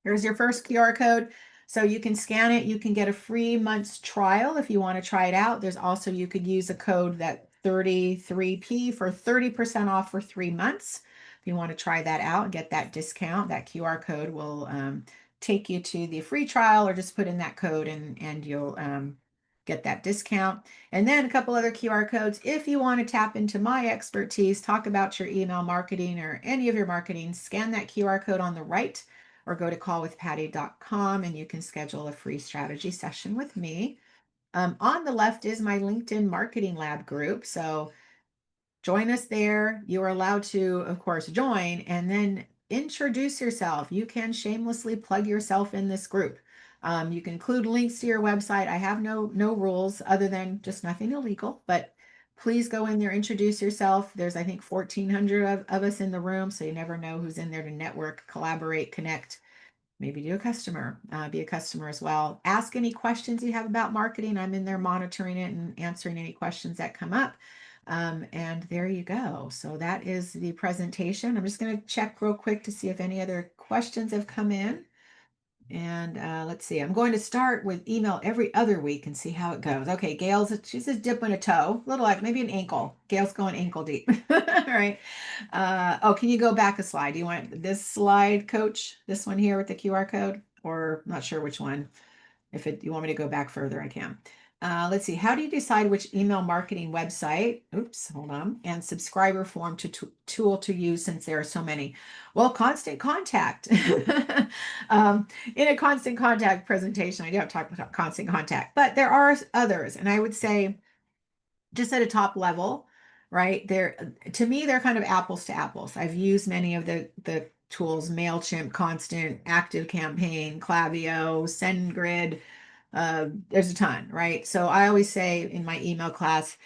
here's your first QR code. So you can scan it. You can get a free month's trial if you want to try it out. There's also, you could use a code that 33P for 30% off for 3 months. If you want to try that out and get that discount, that QR code will take you to the free trial, or just put in that code and you'll get that discount. And then a couple other QR codes. If you want to tap into my expertise, talk about your email marketing or any of your marketing, scan that QR code on the right, or go to callwithpatty.com and you can schedule a free strategy session with me. On the left is my LinkedIn Marketing Lab group. So join us there. You are allowed to, of course, join and then introduce yourself. You can shamelessly plug yourself in this group. You can include links to your website. I have no rules other than just nothing illegal, but please go in there, introduce yourself. There's, I think, 1,400 of us in the room, so you never know who's in there to network, collaborate, connect, maybe be a customer as well. Ask any questions you have about marketing. I'm in there monitoring it and answering any questions that come up. And there you go. So that is the presentation. I'm just going to check real quick to see if any other questions have come in. And let's see, I'm going to start with email every other week and see how it goes. Okay, Gail's, she's just dipping a toe, a little like maybe an ankle. Gail's going ankle deep. All right. Oh, can you go back a slide? Do you want this slide, Coach? This one here with the QR code? Or not sure which one. If you want me to go back further, I can. Let's see. How do you decide which email marketing website, oops, hold on, and subscriber form tool to use, since there are so many? Well, Constant Contact. In a Constant Contact presentation, I don't talk about Constant Contact, but there are others. And I would say, just at a top level, right? To me, they're kind of apples to apples. I've used many of the tools: MailChimp, Constant, Active Campaign, Klaviyo, SendGrid. There's a ton, right? So I always say in my email class,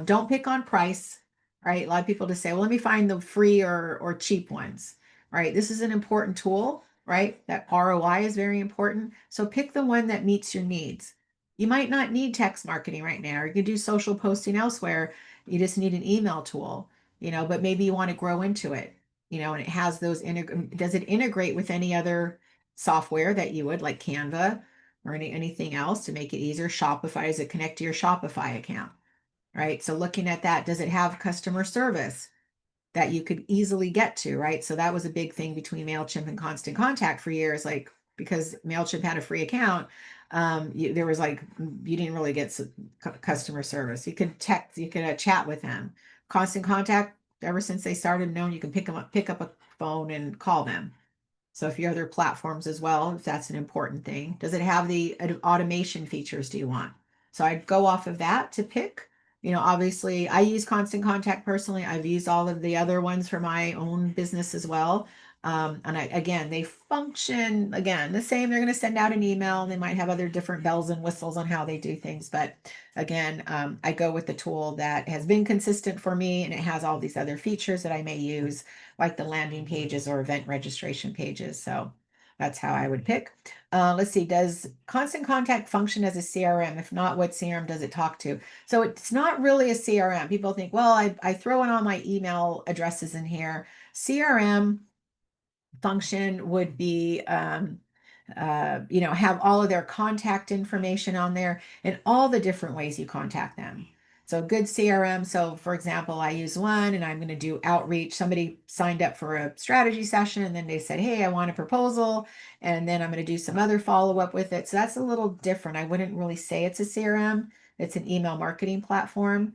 don't pick on price, right? A lot of people just say, well, let me find the free or cheap ones, right? This is an important tool, right? That ROI is very important. So pick the one that meets your needs. You might not need text marketing right now, or you can do social posting elsewhere. You just need an email tool, but maybe you want to grow into it, and it has those, does it integrate with any other software that you would, like Canva or anything else to make it easier? Shopify, does it connect to your Shopify account, right? So looking at that, does it have customer service that you could easily get to, right? So that was a big thing between MailChimp and Constant Contact for years, like, because MailChimp had a free account, there was like, you didn't really get customer service. You could text, you could chat with them. Constant Contact, ever since they started known, you can pick up a phone and call them. So if your other platforms as well, if that's an important thing, does it have the automation features do you want? So I'd go off of that to pick. Obviously I use Constant Contact personally. I've used all of the other ones for my own business as well. And again, they function again the same. They're going to send out an email, and they might have other different bells and whistles on how they do things. But again, I go with the tool that has been consistent for me, and it has all these other features that I may use, like the landing pages or event registration pages. So that's how I would pick. Let's see, does Constant Contact function as a CRM? If not, what CRM does it talk to? So it's not really a CRM. People think, well, I throw in all my email addresses in here. CRM function would be, have all of their contact information on there and all the different ways you contact them. So good CRM. So for example, I use one and I'm going to do outreach. Somebody signed up for a strategy session and then they said, hey, I want a proposal. And then I'm going to do some other follow-up with it. So that's a little different. I wouldn't really say it's a CRM. It's an email marketing platform.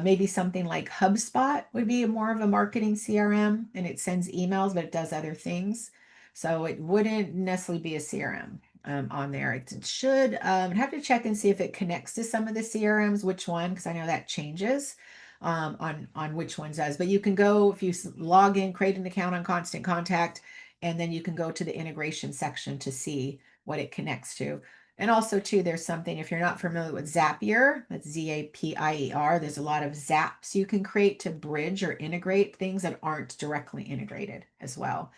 Maybe something like HubSpot would be more of a marketing CRM, and it sends emails, but it does other things. So it wouldn't necessarily be a CRM. on there. It should have to check and see if it connects to some of the CRMs, which one, because I know that changes on which one does. But you can go if you log in, create an account on Constant Contact, and then you can go to the integration section to see what it connects to. And also, too, there's something, if you're not familiar with Zapier, that's Zapier, there's a lot of zaps you can create to bridge or integrate things that aren't directly integrated as well.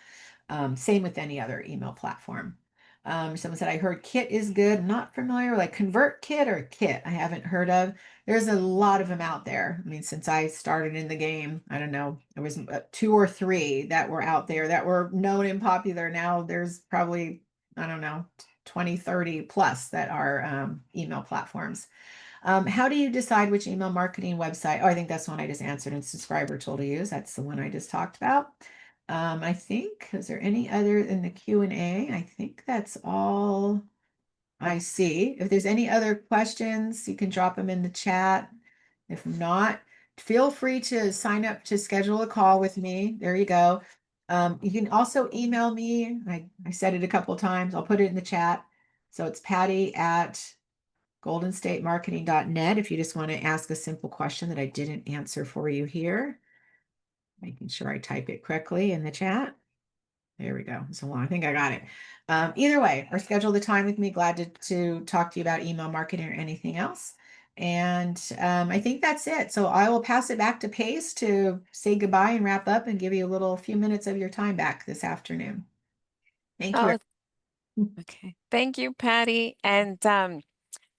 Same with any other email platform. Someone said, I heard Kit is good. Not familiar, like Convert Kit or Kit, I haven't heard of. There's a lot of them out there. I mean, since I started in the game, I don't know, there was two or three that were out there that were known and popular. Now there's probably, I don't know, 20, 30 plus that are email platforms. How do you decide which email marketing website? Oh, I think that's one I just answered and subscriber tool to use. That's the one I just talked about. I think, is there any other in the Q&A? I think that's all I see. If there's any other questions, you can drop them in the chat. If not, feel free to sign up to schedule a call with me. There you go. You can also email me. I said it a couple of times. I'll put it in the chat. So it's Patty at goldenstatemarketing.net if you just want to ask a simple question that I didn't answer for you here. Making sure I type it correctly in the chat. There we go. So long. I think I got it. Either way, or schedule the time with me. Glad to talk to you about email marketing or anything else. And I think that's it. So I will pass it back to Pace to say goodbye and wrap up and give you a little few minutes of your time back this afternoon. Thank you. Oh, okay. Thank you, Patty. And uh,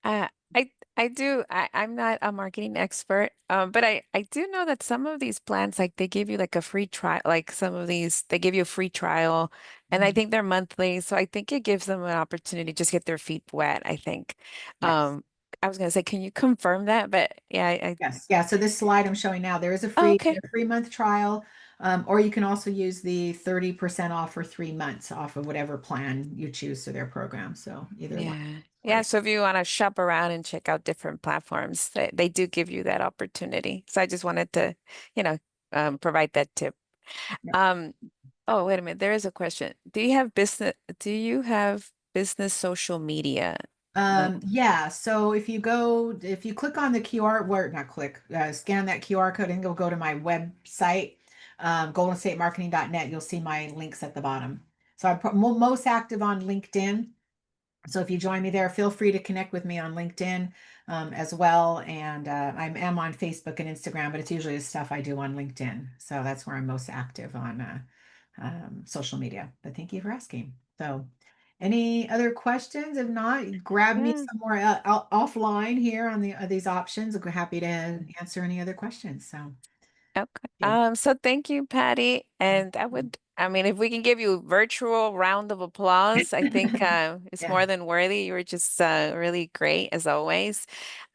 I'm not a marketing expert, but I do know that some of these plans, like they give you like a free trial, like some of these, they give you a free trial, and I Mhm. think they're monthly. So I think it gives them an opportunity to just get their feet wet, I think. Yes. I was gonna say, can you confirm that? But yeah, Yes. Yeah. So this slide I'm showing now, there is oh, okay. a free month trial, or you can also use the 30% off for 3 months off of whatever plan you choose to their program. So either one Yeah. Yeah. works. So if you want to shop around and check out different platforms, they do give you that opportunity. So I just wanted to, you know, provide that tip. Yep. Um, oh, wait a minute. There is a question. Do you have business social media? Like, Yeah, so if you click on the QR, where not click, scan that QR code and go to my website, goldenstatemarketing.net, you'll see my links at the bottom. So I'm most active on LinkedIn. So if you join me there, feel free to connect with me on LinkedIn as well. And I am on Facebook and Instagram, but it's usually the stuff I do on LinkedIn. So that's where I'm most active on social media. But thank you for asking. So any other questions? If not, grab me yeah. somewhere offline here on these options. I'm happy to answer any other questions. So Okay. you. So thank you, Patty. And I mean, if we can give you a virtual round of applause, I think it's Yeah. more than worthy. You were just really great as always.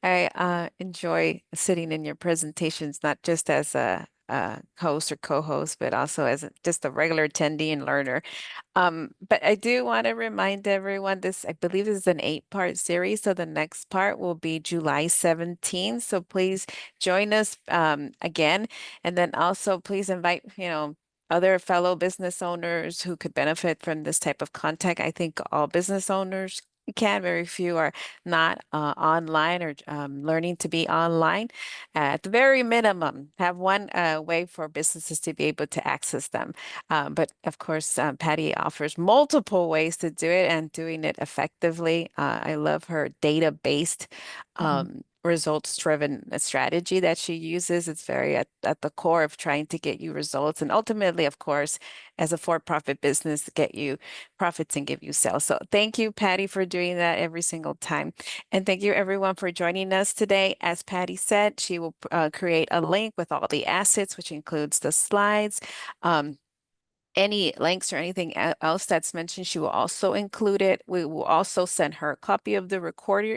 I enjoy sitting in your presentations, not just as a host or co-host, but also as just a regular attendee and learner. But I do want to remind everyone this, I believe this is an 8-part series. So the next part will be July 17th. So please join us again. And then also please invite, other fellow business owners who could benefit from this type of content. I think all business owners can, very few are not online or learning to be online. At the very minimum, have one way for businesses to be able to access them. But of course, Patty offers multiple ways to do it and doing it effectively. I love her data-based, Mhm. results-driven strategy that she uses. It's very at the core of trying to get you results and ultimately, of course, as a for-profit business, get you profits and give you sales. So thank you, Patty, for doing that every single time. And thank you, everyone, for joining us today. As Patty said, she will create a link with all the assets, which includes the slides. Any links or anything else that's mentioned, she will also include it. We will also send her a copy of the recording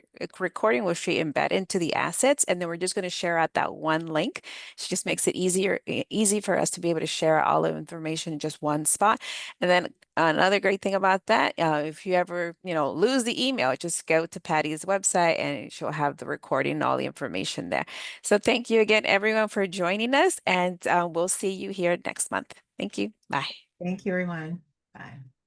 which she embed into the assets, and then we're just going to share out that one link. She just makes it easy for us to be able to share all the information in just one spot. And then another great thing about that, if you ever, lose the email, just go to Patty's website and she'll have the recording and all the information there. So thank you again, everyone, for joining us, and we'll see you here next month. Thank you. Bye. Thank you, everyone. Bye.